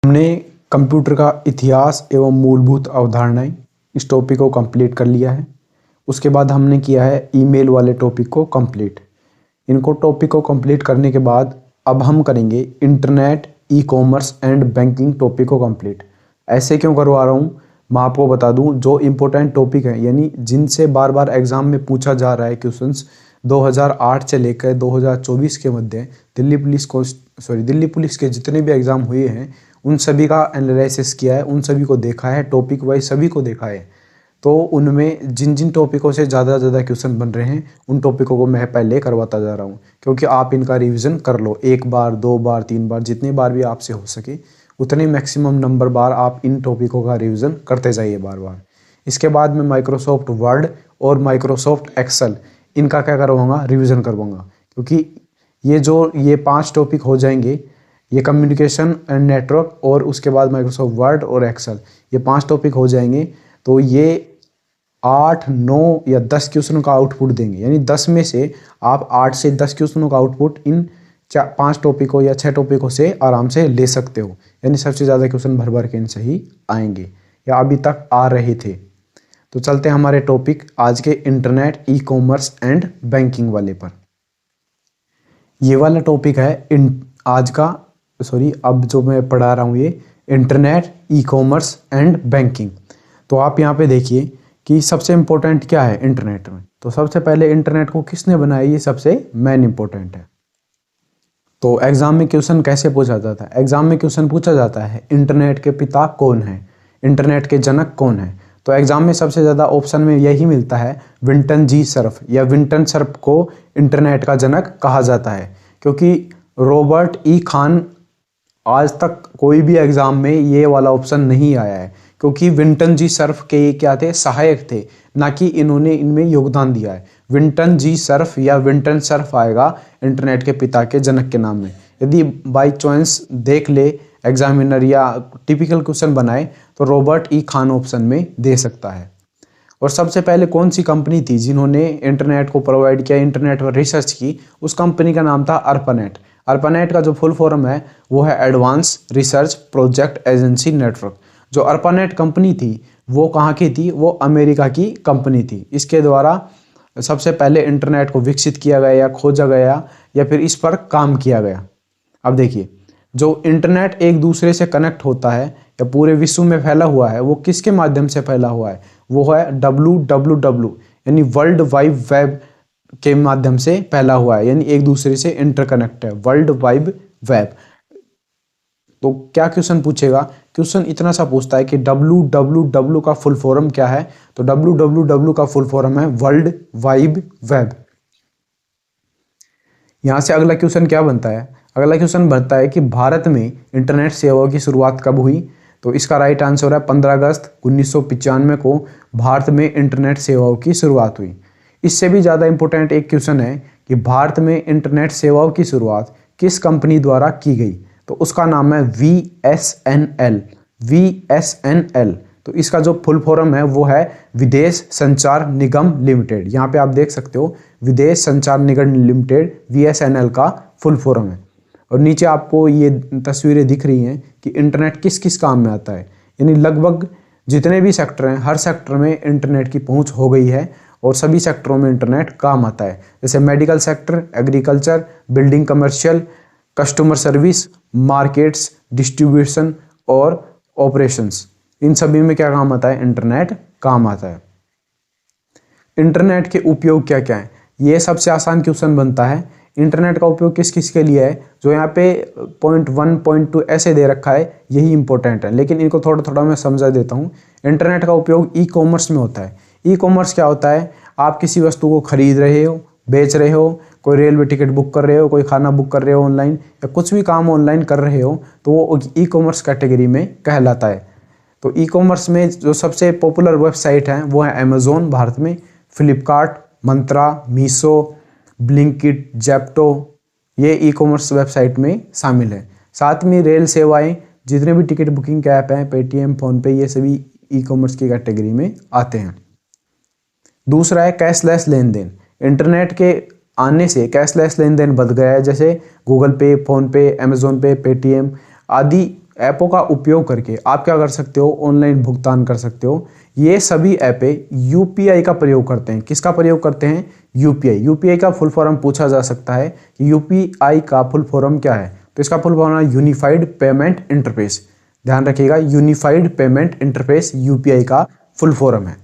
हमने कंप्यूटर का इतिहास एवं मूलभूत अवधारणाएं इस टॉपिक को कंप्लीट कर लिया है। उसके बाद हमने किया है ईमेल वाले टॉपिक को कंप्लीट। इनको टॉपिक को कंप्लीट करने के बाद अब हम करेंगे internet, e commerce and banking topic को कंप्लीट। ऐसे क्यों करवा रहा हूँ मैं आपको बता दूँ। जो इम्पोर्टेंट टॉपिक है यानी जिनसे बार बार एग्जाम में पूछा जा रहा है क्वेश्चंस 2008 से लेकर 2024 के मध्य दिल्ली पुलिस के जितने भी एग्जाम हुए हैं उन सभी का एनालिसिस किया है, उन सभी को देखा है, टॉपिक वाइज सभी को देखा है। तो उनमें जिन जिन टॉपिकों से ज़्यादा क्वेश्चन बन रहे हैं उन टॉपिकों को मैं पहले करवाता जा रहा हूँ, क्योंकि आप इनका रिवीजन कर लो 1 बार 2 बार 3 बार जितनी बार भी आपसे हो सके उतने मैक्सिमम नंबर बार आप इन टॉपिकों का रिवीजन करते जाइए बार बार। इसके बाद मैं माइक्रोसॉफ्ट वर्ड और माइक्रोसॉफ्ट एक्सेल इनका क्या करवाऊँगा, रिवीजन करवाऊँगा, क्योंकि ये 5 टॉपिक हो जाएंगे। ये कम्युनिकेशन एंड नेटवर्क और उसके बाद माइक्रोसॉफ्ट वर्ड और एक्सेल, ये 5 टॉपिक हो जाएंगे। तो ये 8, 9 या 10 क्वेश्चनों का आउटपुट देंगे, यानी 10 में से आप 8 से 10 क्वेश्चनों का आउटपुट इन 5 टॉपिकों या 6 टॉपिकों से आराम से ले सकते हो। यानी सबसे ज़्यादा क्वेश्चन भर भर के इनसे ही आएंगे या अभी तक आ रहे थे। तो चलते हैं हमारे टॉपिक आज के internet, e commerce and banking वाले पर। ये वाला टॉपिक है आज का, अब जो मैं पढ़ा रहा हूँ ये internet, e commerce and banking. तो आप यहाँ पे देखिए कि सबसे इम्पोर्टेंट क्या है इंटरनेट में। तो सबसे पहले इंटरनेट को किसने बनाया, ये सबसे मेन इम्पोर्टेंट है। तो एग्जाम में क्वेश्चन कैसे पूछा जाता है, एग्जाम में क्वेश्चन पूछा जाता है इंटरनेट के पिता कौन है, इंटरनेट के जनक कौन है। तो एग्जाम में सबसे ज़्यादा ऑप्शन में यही मिलता है विंटन जी सर्फ, या विंटन सर्फ को इंटरनेट का जनक कहा जाता है, क्योंकि रॉबर्ट ई खान आज तक कोई भी एग्जाम में ये वाला ऑप्शन नहीं आया है, क्योंकि विंटन जी सर्फ के ये क्या थे, सहायक थे, ना कि इन्होंने इनमें योगदान दिया है। विंटन जी सर्फ या विंटन सर्फ आएगा इंटरनेट के पिता के जनक के नाम में। यदि बाई चॉइस देख ले एग्जामिनर या टिपिकल क्वेश्चन बनाए तो रॉबर्ट ई खान ऑप्शन में दे सकता है। और सबसे पहले कौन सी कंपनी थी जिन्होंने इंटरनेट को प्रोवाइड किया, इंटरनेट पर रिसर्च की, उस कंपनी का नाम था अर्पानेट। अर्पानेट का जो फुल फॉर्म है वो है advance research project agency network. जो अर्पानेट कंपनी थी वो कहाँ की थी, वो अमेरिका की कंपनी थी। इसके द्वारा सबसे पहले इंटरनेट को विकसित किया गया या खोजा गया या फिर इस पर काम किया गया। अब देखिए, जो इंटरनेट एक दूसरे से कनेक्ट होता है या पूरे विश्व में फैला हुआ है वो किसके माध्यम से फैला हुआ है, वो है WWW यानी वर्ल्ड वाइड वेब के माध्यम से फैला हुआ है, यानी एक दूसरे से इंटरकनेक्ट है, वर्ल्ड वाइड वेब। तो क्या क्वेश्चन पूछेगा, क्वेश्चन इतना सा पूछता है कि WWW का फुल फॉर्म क्या है। तो WWW का फुल फॉर्म है वर्ल्ड वाइड वेब। यहां से अगला क्वेश्चन क्या बनता है, अगला क्वेश्चन बनता है कि भारत में इंटरनेट सेवाओं की शुरुआत कब हुई। तो इसका राइट आंसर है 15 अगस्त 1995 को भारत में इंटरनेट सेवाओं की शुरुआत हुई। इससे भी ज़्यादा इंपॉर्टेंट एक क्वेश्चन है कि भारत में इंटरनेट सेवाओं की शुरुआत किस कंपनी द्वारा की गई। तो उसका नाम है VSNL। तो इसका जो फुल फॉर्म है वो है विदेश संचार निगम लिमिटेड। यहाँ पे आप देख सकते हो विदेश संचार निगम लिमिटेड VSNL का फुल फॉर्म है। और नीचे आपको ये तस्वीरें दिख रही हैं कि इंटरनेट किस किस काम में आता है, यानी लगभग जितने भी सेक्टर हैं हर सेक्टर में इंटरनेट की पहुंच हो गई है और सभी सेक्टरों में इंटरनेट काम आता है। जैसे medical sector, agriculture, building, commercial, customer service, markets, distribution और ऑपरेशंस, इन सभी में क्या काम आता है, इंटरनेट काम आता है। इंटरनेट के उपयोग क्या क्या है, ये सबसे आसान क्वेश्चन बनता है। इंटरनेट का उपयोग किस किस के लिए है, जो यहाँ पे पॉइंट 1, पॉइंट 2 ऐसे दे रखा है यही इंपॉर्टेंट है, लेकिन इनको थोड़ा थोड़ा मैं समझा देता हूँ। इंटरनेट का उपयोग ई कॉमर्स में होता है। ई कॉमर्स क्या होता है, आप किसी वस्तु को खरीद रहे हो, बेच रहे हो, कोई रेलवे टिकट बुक कर रहे हो, कोई खाना बुक कर रहे हो ऑनलाइन, या कुछ भी काम ऑनलाइन कर रहे हो तो वो ई कॉमर्स कैटेगरी में कहलाता है। तो ई कॉमर्स में जो सबसे पॉपुलर वेबसाइट हैं वो है अमेजोन भारत में, फ्लिपकार्ट, मंत्रा, मीशो, ब्लिंकिट, जेप्टो, ये ई कॉमर्स वेबसाइट में शामिल है। साथ में रेल सेवाएं, जितने भी टिकट बुकिंग के ऐप हैं, पेटीएम, फोनपे, ये सभी ई कॉमर्स की कैटेगरी में आते हैं। दूसरा है कैशलेस लेन देन। इंटरनेट के आने से कैशलेस लेन देन बढ़ गया है, जैसे गूगल पे, फोन पे, अमेजोन पे, पेटीएम आदि ऐपों का उपयोग करके आप क्या कर सकते हो, ऑनलाइन भुगतान कर सकते हो। ये सभी ऐपें यूपीआई का प्रयोग करते हैं। किसका प्रयोग करते हैं? यूपीआई। यूपीआई का फुल फॉर्म पूछा जा सकता है कि यूपीआई का फुल फॉर्म क्या है, तो इसका फुल फॉर्म है यूनिफाइड पेमेंट इंटरफेस। ध्यान रखिएगा, यूनिफाइड पेमेंट इंटरफेस यूपीआई का फुल फॉर्म है।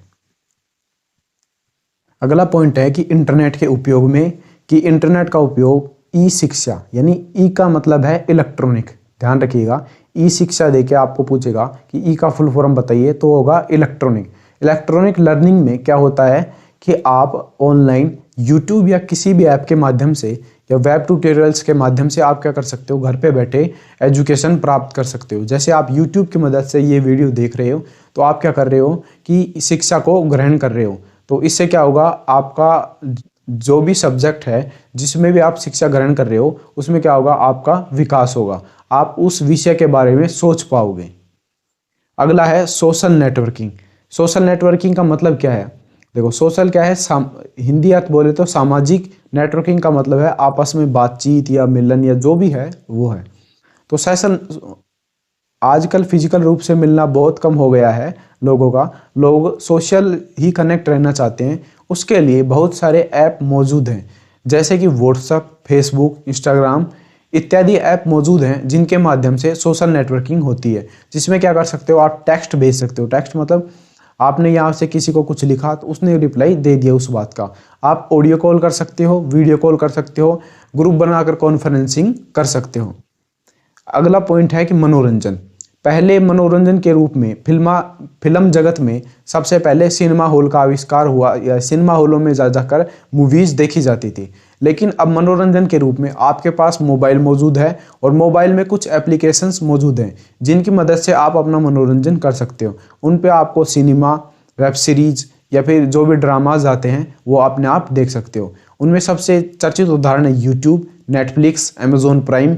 अगला पॉइंट है कि इंटरनेट के उपयोग में, कि इंटरनेट का उपयोग ई शिक्षा, यानी ई का मतलब है इलेक्ट्रॉनिक। ध्यान रखिएगा, ई शिक्षा देके आपको पूछेगा कि ई का फुल फॉर्म बताइए, तो होगा इलेक्ट्रॉनिक। इलेक्ट्रॉनिक लर्निंग में क्या होता है कि आप ऑनलाइन यूट्यूब या किसी भी ऐप के माध्यम से या वेब ट्यूटोरियल्स के माध्यम से आप क्या कर सकते हो, घर पे बैठे एजुकेशन प्राप्त कर सकते हो। जैसे आप यूट्यूब की मदद से ये वीडियो देख रहे हो, तो आप क्या कर रहे हो कि शिक्षा को ग्रहण कर रहे हो। तो इससे क्या होगा, आपका जो भी सब्जेक्ट है जिसमें भी आप शिक्षा ग्रहण कर रहे हो, उसमें क्या होगा, आपका विकास होगा, आप उस विषय के बारे में सोच पाओगे। अगला है सोशल नेटवर्किंग। सोशल नेटवर्किंग का मतलब क्या है? देखो, सोशल क्या है, हिंदी अर्थ बोले तो सामाजिक, नेटवर्किंग का मतलब है आपस में बातचीत या मिलन या जो भी है वो है। तो सोशल, आजकल फिजिकल रूप से मिलना बहुत कम हो गया है लोगों का, लोग सोशल ही कनेक्ट रहना चाहते हैं। उसके लिए बहुत सारे ऐप मौजूद हैं, जैसे कि व्हाट्सएप, फेसबुक, इंस्टाग्राम इत्यादि ऐप मौजूद हैं, जिनके माध्यम से सोशल नेटवर्किंग होती है। जिसमें क्या कर सकते हो, आप टेक्स्ट भेज सकते हो। टेक्स्ट मतलब आपने यहाँ से किसी को कुछ लिखा तो उसने रिप्लाई दे दिया उस बात का। आप ऑडियो कॉल कर सकते हो, वीडियो कॉल कर सकते हो, ग्रुप बनाकर कॉन्फ्रेंसिंग कर सकते हो। अगला पॉइंट है कि मनोरंजन। पहले मनोरंजन के रूप में फिल्म जगत में सबसे पहले सिनेमा हॉल का आविष्कार हुआ, या सिनेमा हॉलों में जाकर मूवीज़ देखी जाती थी। लेकिन अब मनोरंजन के रूप में आपके पास मोबाइल मौजूद है, और मोबाइल में कुछ एप्लीकेशंस मौजूद हैं जिनकी मदद से आप अपना मनोरंजन कर सकते हो। उन पे आपको सिनेमा, वेब सीरीज या फिर जो भी ड्रामाज आते हैं वो अपने आप देख सकते हो। उनमें सबसे चर्चित उदाहरण है YouTube, Netflix, Amazon prime,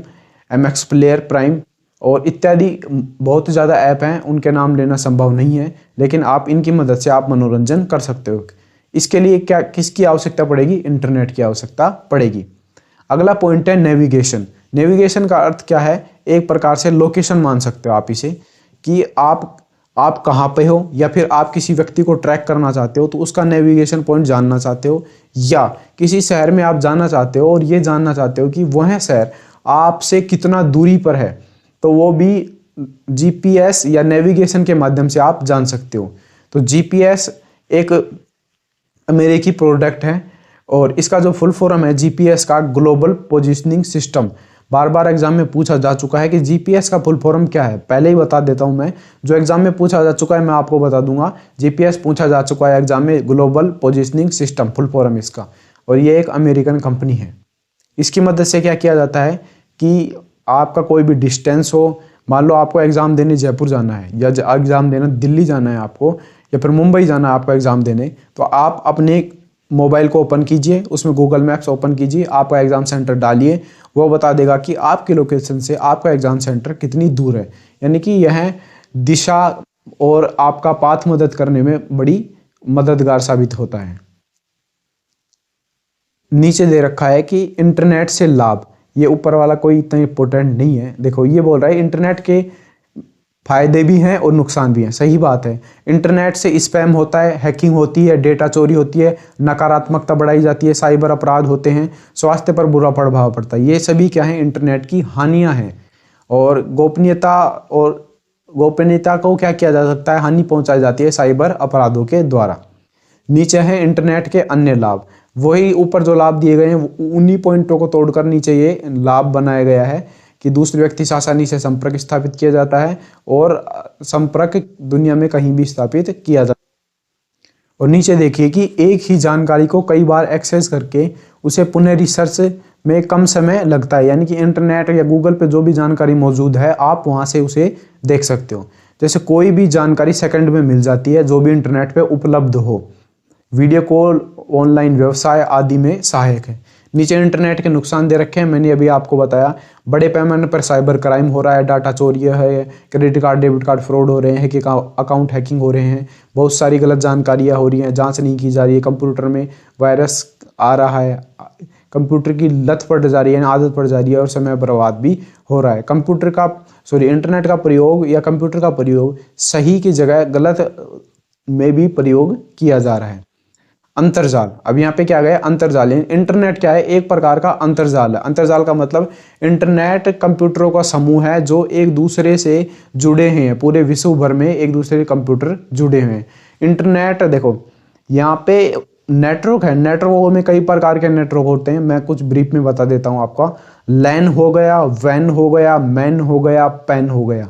MX player prime और इत्यादि बहुत ज़्यादा ऐप हैं। उनके नाम लेना संभव नहीं है, लेकिन आप इनकी मदद से आप मनोरंजन कर सकते हो। इसके लिए क्या, किसकी आवश्यकता पड़ेगी? इंटरनेट की आवश्यकता पड़ेगी। अगला पॉइंट है नेविगेशन। नेविगेशन का अर्थ क्या है? एक प्रकार से लोकेशन मान सकते हो आप इसे, कि आप कहाँ पे हो, या फिर आप किसी व्यक्ति को ट्रैक करना चाहते हो तो उसका नेविगेशन पॉइंट जानना चाहते हो, या किसी शहर में आप जाना चाहते हो और ये जानना चाहते हो कि वह शहर आपसे कितना दूरी पर है, तो वो भी जीपीएस या नेविगेशन के माध्यम से आप जान सकते हो। तो जीपीएस एक अमेरिकी प्रोडक्ट है, और इसका जो फुल फॉर्म है जीपीएस का, ग्लोबल पोजिशनिंग सिस्टम। बार बार एग्जाम में पूछा जा चुका है कि जीपीएस का फुल फॉर्म क्या है। पहले ही बता देता हूं मैं, जो एग्जाम में पूछा जा चुका है मैं आपको बता दूंगा। जीपीएस पूछा जा चुका है एग्जाम में, global positioning system full form इसका, और ये एक अमेरिकन कंपनी है। इसकी मदद से क्या किया जाता है कि आपका कोई भी डिस्टेंस हो, मान लो आपको एग्ज़ाम देने जयपुर जाना है, या एग्ज़ाम देना दिल्ली जाना है आपको, या फिर मुंबई जाना है आपको एग्ज़ाम देने, तो आप अपने मोबाइल को ओपन कीजिए, उसमें गूगल मैप्स ओपन कीजिए, आपका एग्ज़ाम सेंटर डालिए, वो बता देगा कि आपकी लोकेशन से आपका एग्ज़ाम सेंटर कितनी दूर है। यानी कि यह दिशा और आपका पाथ मदद करने में बड़ी मददगार साबित होता है। नीचे दे रखा है कि इंटरनेट से लाभ, ये ऊपर वाला कोई इतना इंपॉर्टेंट नहीं है। देखो, ये बोल रहा है इंटरनेट के फायदे भी हैं और नुकसान भी हैं। सही बात है, इंटरनेट से स्पैम होता है, हैकिंग होती है, डेटा चोरी होती है, नकारात्मकता बढ़ाई जाती है, साइबर अपराध होते हैं, स्वास्थ्य पर बुरा प्रभाव पड़ता है। ये सभी क्या है, इंटरनेट की हानियां हैं। और गोपनीयता को क्या किया जा सकता है, हानि पहुंचाई जाती है साइबर अपराधों के द्वारा। नीचे है इंटरनेट के अन्य लाभ। वही ऊपर जो लाभ दिए गए हैं उन्हीं पॉइंटों को तोड़कर नीचे ये लाभ बनाया गया है कि दूसरे व्यक्ति से आसानी से संपर्क स्थापित किया जाता है, और संपर्क दुनिया में कहीं भी स्थापित किया जाता है। और नीचे देखिए कि एक ही जानकारी को कई बार एक्सेस करके उसे पुनः रिसर्च में कम समय लगता है। यानी कि इंटरनेट या गूगल पे जो भी जानकारी मौजूद है, आप वहाँ से उसे देख सकते हो। जैसे कोई भी जानकारी सेकंड में मिल जाती है जो भी इंटरनेट पे उपलब्ध हो। वीडियो कॉल, ऑनलाइन व्यवसाय आदि में सहायक है। नीचे इंटरनेट के नुकसान दे रखे हैं, मैंने अभी आपको बताया। बड़े पैमाने पर साइबर क्राइम हो रहा है, डाटा चोरी है, credit card, debit card fraud हो रहे हैं, अकाउंट हैकिंग हो रहे हैं, बहुत सारी गलत जानकारियां हो रही हैं, जांच नहीं की जा रही है, कंप्यूटर में वायरस आ रहा है, कंप्यूटर की लत पड़ जा रही है, आदत पड़ जा रही है, और समय बर्बाद भी हो रहा है। कंप्यूटर का इंटरनेट का प्रयोग या कंप्यूटर का प्रयोग सही की जगह गलत में भी प्रयोग किया जा रहा है। अंतरजाल, अब यहाँ पे क्या गया अंतरजाल। इंटरनेट क्या है, एक प्रकार का अंतरजाल है। अंतरजाल का मतलब इंटरनेट कंप्यूटरों का समूह है जो एक दूसरे से जुड़े हैं, पूरे विश्व भर में एक दूसरे कंप्यूटर जुड़े हुए हैं। इंटरनेट देखो यहाँ पे नेटवर्क है, नेटवर्क में कई प्रकार के नेटवर्क होते हैं, मैं कुछ ब्रीफ में बता देता हूँ आपका। लैन हो गया, वैन हो गया, मैन हो गया, पैन हो गया।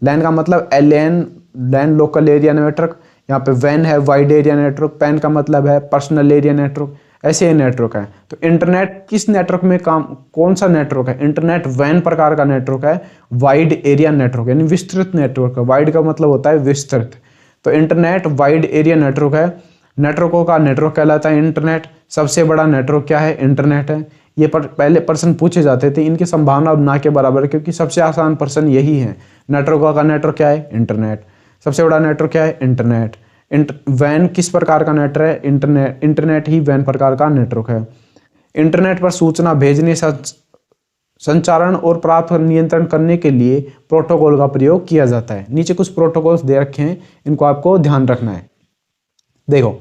लैन का मतलब LAN, लैन लोकल एरिया नेटवर्क, यहाँ पे वैन है वाइड एरिया नेटवर्क, पैन का मतलब है पर्सनल एरिया नेटवर्क, ऐसे ही नेटवर्क है। तो इंटरनेट किस नेटवर्क में काम, कौन सा नेटवर्क है? इंटरनेट वैन प्रकार का नेटवर्क है, वाइड एरिया नेटवर्क यानी विस्तृत नेटवर्क है। वाइड का मतलब होता है विस्तृत, तो इंटरनेट वाइड एरिया नेटवर्क है। नेटवर्कों का नेटवर्क कहलाता है इंटरनेट। सबसे बड़ा नेटवर्क क्या है? इंटरनेट है। ये पहले प्रश्न पूछे जाते थे, इनकी संभावना अब ना के बराबर है क्योंकि सबसे आसान प्रश्न यही है। नेटवर्क का नेटवर्क क्या है? इंटरनेट। सबसे बड़ा नेटवर्क क्या है? इंटरनेट। वैन किस प्रकार का नेटवर्क है? इंटरनेट। इंटरनेट ही वैन प्रकार का नेटवर्क है। इंटरनेट पर सूचना भेजने, संचारण और प्राप्त नियंत्रण करने के लिए प्रोटोकॉल का प्रयोग किया जाता है। नीचे कुछ प्रोटोकॉल्स दे रखे हैं, इनको आपको ध्यान रखना है। देखो,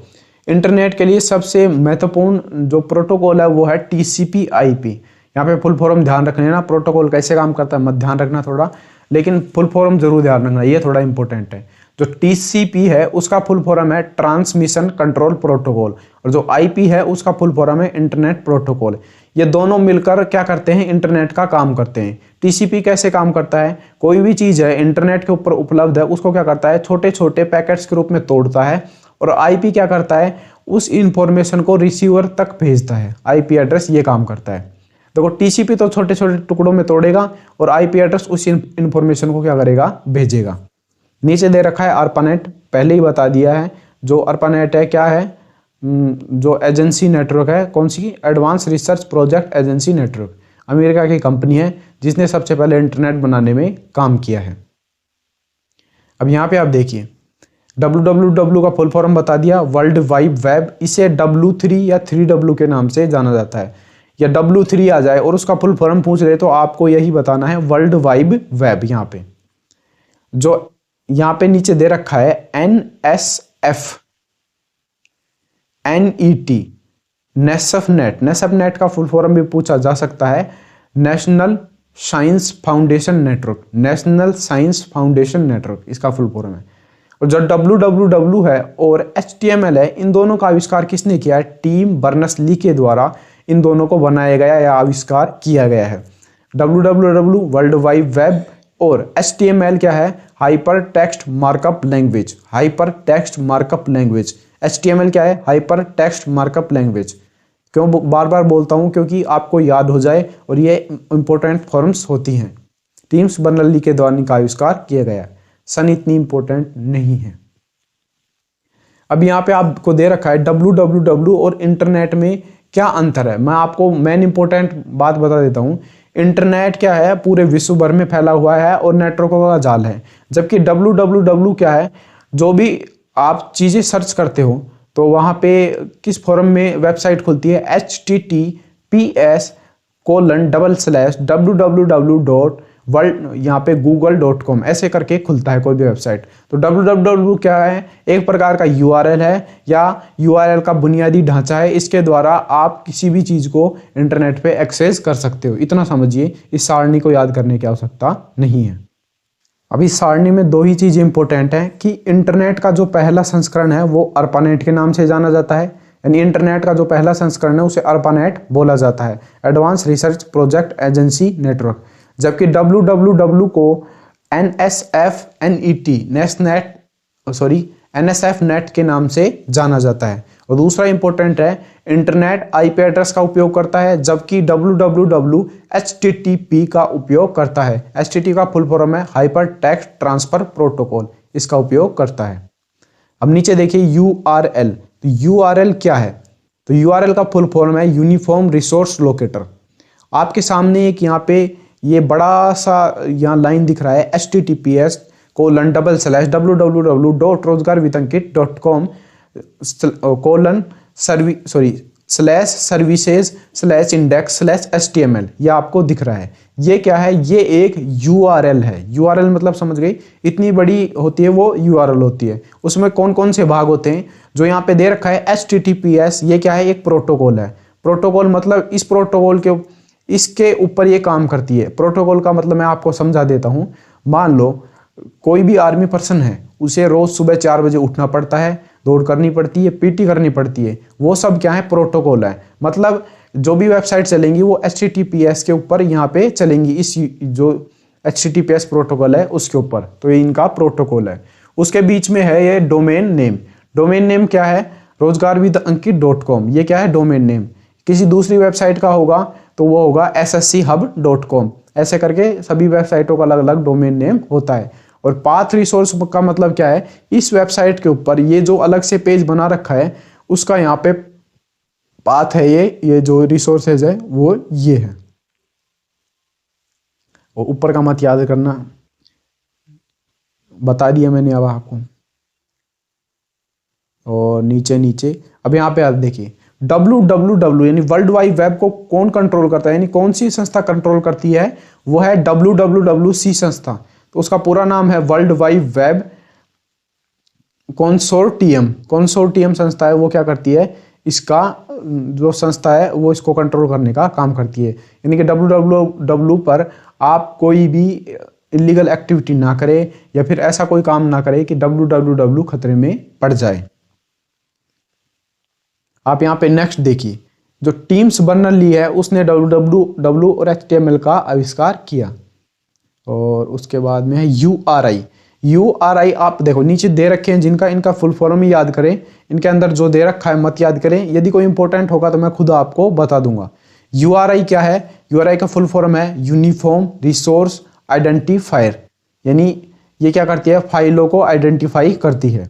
इंटरनेट के लिए सबसे महत्वपूर्ण जो प्रोटोकॉल है वो है TCP/IP। यहाँ पे फुल फॉर्म ध्यान रखना है ना, प्रोटोकॉल कैसे काम करता है मत ध्यान रखना थोड़ा, लेकिन फुल फॉर्म जरूर ध्यान रखना, ये थोड़ा इंपॉर्टेंट है। जो TCP है उसका फुल फॉर्म है ट्रांसमिशन कंट्रोल प्रोटोकॉल, और जो IP है उसका फुल फॉर्म है इंटरनेट प्रोटोकॉल। ये दोनों मिलकर क्या करते हैं? इंटरनेट का काम करते हैं। TCP कैसे काम करता है? कोई भी चीज़ है इंटरनेट के ऊपर उपलब्ध है उसको क्या करता है? छोटे छोटे पैकेट्स के रूप में तोड़ता है, और IP क्या करता है? उस इंफॉर्मेशन को रिसीवर तक भेजता है। IP एड्रेस ये काम करता है। देखो, TCP तो छोटे छोटे टुकड़ों में तोड़ेगा और IP एड्रेस उस इंफॉर्मेशन को क्या करेगा? भेजेगा। नीचे दे रखा है ARPANET, पहले ही बता दिया है। जो ARPANET है क्या है? जो एजेंसी नेटवर्क है, कौन सी? Advance research project agency network, America की कंपनी है जिसने सबसे पहले इंटरनेट बनाने में काम किया है। अब यहाँ पे आप देखिए, www का फुल फॉर्म बता दिया, वर्ल्ड वाइड वेब। इसे W3 या 3W के नाम से जाना जाता है, या W3 आ जाए और उसका फुल फॉर्म पूछ रहे तो आपको यही बताना है, वर्ल्ड वाइड वेब। यहाँ पे जो यहाँ पे नीचे दे रखा है NSF NET, नेसफनेट। नेसफनेट का फुल फॉर्म भी पूछा जा सकता है, national science foundation network. National science foundation network इसका फुल फॉर्म है। और जो www है और HTML है, इन दोनों का आविष्कार किसने किया है? टिम बर्नर्स-ली के द्वारा इन दोनों को बनाया गया या आविष्कार किया गया है। www वर्ल्ड वाइड वेब और HTML क्या है? Hyper text markup language. Hyper text markup language. HTML क्या है? Hyper text markup language. क्यों बार बार बोलता हूं? क्योंकि आपको याद हो जाए, और ये इंपॉर्टेंट फॉर्म्स होती हैं। टिम्स बर्नर्स-ली के द्वारा इनका आविष्कार किया गया। सन इतनी इंपॉर्टेंट नहीं है। अब यहाँ पे आपको दे रखा है www और इंटरनेट में क्या अंतर है। मैं आपको मेन इंपॉर्टेंट बात बता देता हूँ। इंटरनेट क्या है? पूरे विश्व भर में फैला हुआ है और नेटवर्कों का जाल है, जबकि www क्या है? जो भी आप चीज़ें सर्च करते हो तो वहाँ पे किस फॉर्म में वेबसाइट खुलती है? https://www. यहाँ पे google.com ऐसे करके खुलता है कोई भी वेबसाइट। तो www क्या है? एक प्रकार का URL है, या URL का बुनियादी ढांचा है। इसके द्वारा आप किसी भी चीज़ को इंटरनेट पे एक्सेस कर सकते हो। इतना समझिए, इस सारणी को याद करने की आवश्यकता नहीं है। अब इस सारणी में दो ही चीज़ इंपॉर्टेंट है कि इंटरनेट का जो पहला संस्करण है वो ARPANET के नाम से जाना जाता है, यानी इंटरनेट का जो पहला संस्करण है उसे ARPANET बोला जाता है, advance research project agency network. जबकि www को NSF नेट के नाम से जाना जाता है। और दूसरा इंपॉर्टेंट है, इंटरनेट IP एड्रेस का उपयोग करता है, जबकि www HTTP का उपयोग करता है। HTTP का फुल फॉर्म है हाइपर टेक्स्ट ट्रांसफर प्रोटोकॉल, इसका उपयोग करता है। अब नीचे देखिए URL। तो URL क्या है? तो URL का फुल फॉर्म है यूनिफॉर्म रिसोर्स लोकेटर। आपके सामने एक यहाँ पे ये बड़ा सा यहाँ लाइन दिख रहा है, https://www.rozgarvitanket.com/services/index/html, यह आपको दिख रहा है। ये क्या है, ये एक URL है। URL मतलब समझ गई, इतनी बड़ी होती है वो URL होती है। उसमें कौन कौन से भाग होते हैं, जो यहाँ पे दे रखा है HTTPS, ये क्या है, एक प्रोटोकॉल है। प्रोटोकॉल मतलब इस प्रोटोकॉल के इसके ऊपर ये काम करती है। प्रोटोकॉल का मतलब मैं आपको समझा देता हूँ। मान लो कोई भी आर्मी पर्सन है, उसे रोज सुबह 4 बजे उठना पड़ता है, दौड़ करनी पड़ती है, PT करनी पड़ती है, वो सब क्या है, प्रोटोकॉल है। मतलब जो भी वेबसाइट चलेंगी वो HTTPS के ऊपर यहाँ पे चलेंगी, इस जो HTTPS प्रोटोकॉल है उसके ऊपर। तो ये इनका प्रोटोकॉल है। उसके बीच में है ये डोमेन नेम। डोमेन नेम क्या है, rozgarwithankit.com, ये क्या है, डोमेन नेम। किसी दूसरी वेबसाइट का होगा तो वो होगा sschub.com। ऐसे करके सभी वेबसाइटों का अलग अलग डोमेन नेम होता है। और पाथ रिसोर्स का मतलब क्या है, इस वेबसाइट के ऊपर ये जो अलग से पेज बना रखा है उसका यहाँ पे पाथ है, ये जो रिसोर्सेज है वो ये है। और ऊपर का मत याद करना, बता दिया मैंने अब आपको। और नीचे नीचे अब यहाँ पे आप देखिए www यानी वर्ल्ड वाइड वेब को कौन कंट्रोल करता है, यानी कौन सी संस्था कंट्रोल करती है, वो है WWWC संस्था। तो उसका पूरा नाम है world wide web consortium. Consortium संस्था है, वो क्या करती है, इसका जो संस्था है वो इसको कंट्रोल करने का काम करती है। यानी कि www पर आप कोई भी इलीगल एक्टिविटी ना करें या फिर ऐसा कोई काम ना करें कि www खतरे में पड़ जाए। आप यहाँ पे नेक्स्ट देखिए, जो टीम्स बर्नर-ली है उसने www और HTML का आविष्कार किया। और उसके बाद में है URI। आप देखो नीचे दे रखे हैं, जिनका इनका फुल फॉर्म ही याद करें, इनके अंदर जो दे रखा है मत याद करें। यदि कोई इंपॉर्टेंट होगा तो मैं खुद आपको बता दूंगा। URI क्या है, URI का फुल फॉर्म है यूनिफॉर्म रिसोर्स आइडेंटिफायर, यानी ये क्या करती है, फाइलों को आइडेंटिफाई करती है।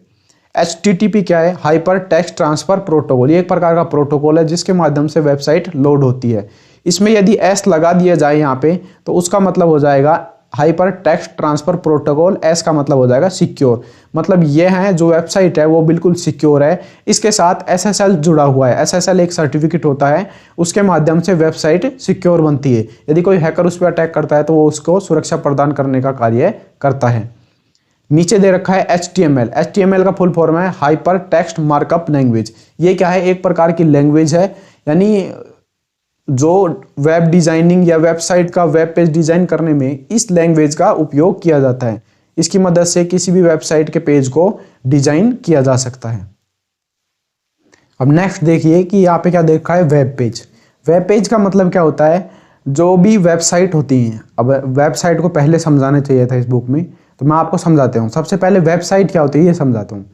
HTTP क्या है, हाइपर टेक्स्ट ट्रांसफर प्रोटोकॉल, ये एक प्रकार का प्रोटोकॉल है जिसके माध्यम से वेबसाइट लोड होती है। इसमें यदि S लगा दिया जाए यहाँ पे तो उसका मतलब हो जाएगा hyper text transfer protocol. S का मतलब हो जाएगा सिक्योर। मतलब ये है जो वेबसाइट है वो बिल्कुल सिक्योर है। इसके साथ SSL जुड़ा हुआ है। SSL एक सर्टिफिकेट होता है, उसके माध्यम से वेबसाइट सिक्योर बनती है। यदि कोई हैकर उस पर अटैक करता है तो वो उसको सुरक्षा प्रदान करने का कार्य करता है। नीचे दे रखा है HTML का फुल फॉर्म है हाइपर टेक्स्ट मार्कअप लैंग्वेज। ये क्या है, एक प्रकार की लैंग्वेज है, यानी जो वेब डिजाइनिंग या वेबसाइट का वेब पेज डिजाइन करने में इस लैंग्वेज का उपयोग किया जाता है। इसकी मदद से किसी भी वेबसाइट के पेज को डिजाइन किया जा सकता है। अब नेक्स्ट देखिए कि यहाँ पे क्या देखा है, वेब पेज। वेब पेज का मतलब क्या होता है, जो भी वेबसाइट होती हैं। अब वेबसाइट को पहले समझाना चाहिए था इस बुक में, तो मैं आपको समझाता हूँ। सबसे पहले वेबसाइट क्या होती है ये समझाता हूँ।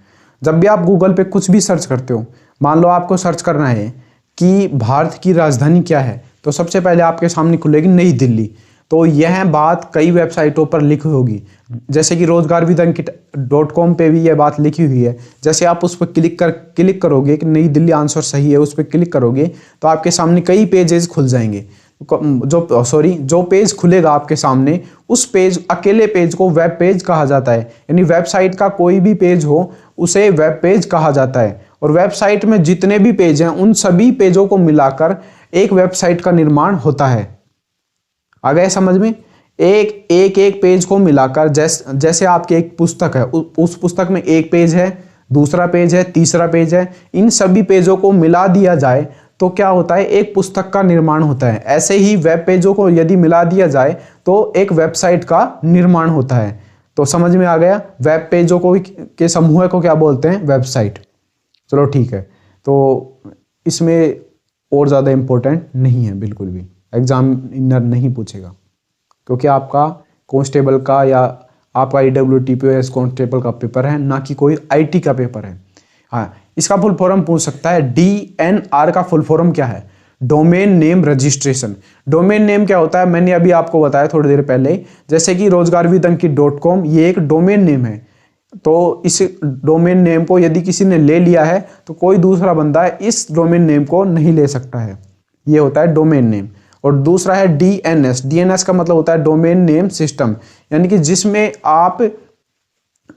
जब भी आप गूगल पे कुछ भी सर्च करते हो, मान लो आपको सर्च करना है कि भारत की राजधानी क्या है, तो सबसे पहले आपके सामने खुलेगी नई दिल्ली। तो यह बात कई वेबसाइटों पर लिखी होगी, जैसे कि rozgarwithankit.com पे भी यह बात लिखी हुई है। जैसे आप उस पर क्लिक करोगे कि नई दिल्ली आंसर सही है, उस पर क्लिक करोगे तो आपके सामने कई पेजेस खुल जाएंगे। जो पेज खुलेगा आपके सामने, उस पेज अकेले पेज को वेब पेज कहा जाता है। यानी वेबसाइट का कोई भी पेज हो उसे वेब पेज कहा जाता है। और वेबसाइट में जितने भी पेज हैं उन सभी पेजों को मिलाकर एक वेबसाइट का निर्माण होता है। आ गए समझ में? एक पेज को मिलाकर, जैसे आपकी एक पुस्तक है, उस पुस्तक में एक पेज है, दूसरा पेज है, तीसरा पेज है, इन सभी पेजों को मिला दिया जाए तो क्या होता है, एक पुस्तक का निर्माण होता है। ऐसे ही वेब पेजों को यदि मिला दिया जाए तो एक वेबसाइट का निर्माण होता है। तो समझ में आ गया, वेब पेजों को के समूह को क्या बोलते हैं, वेबसाइट। चलो ठीक है, तो इसमें और ज़्यादा इम्पोर्टेंट नहीं है, बिल्कुल भी एग्जामिनर नहीं पूछेगा, क्योंकि आपका कांस्टेबल का या आपका EWTPS कांस्टेबल का पेपर है, ना कि कोई IT का पेपर है। हाँ, इसका फुल फॉर्म पूछ सकता है। DNR का फुल फॉर्म क्या है, domain name registration. Domain name क्या होता है, मैंने अभी आपको बताया थोड़ी देर पहले। जैसे कि rozgarwithankit.com ये एक डोमेन नेम है, तो इस डोमेन नेम को यदि किसी ने ले लिया है तो कोई दूसरा बंदा इस डोमेन नेम को नहीं ले सकता है। ये होता है डोमेन नेम। और दूसरा है DNS का मतलब होता है डोमेन नेम सिस्टम, यानी कि जिसमें आप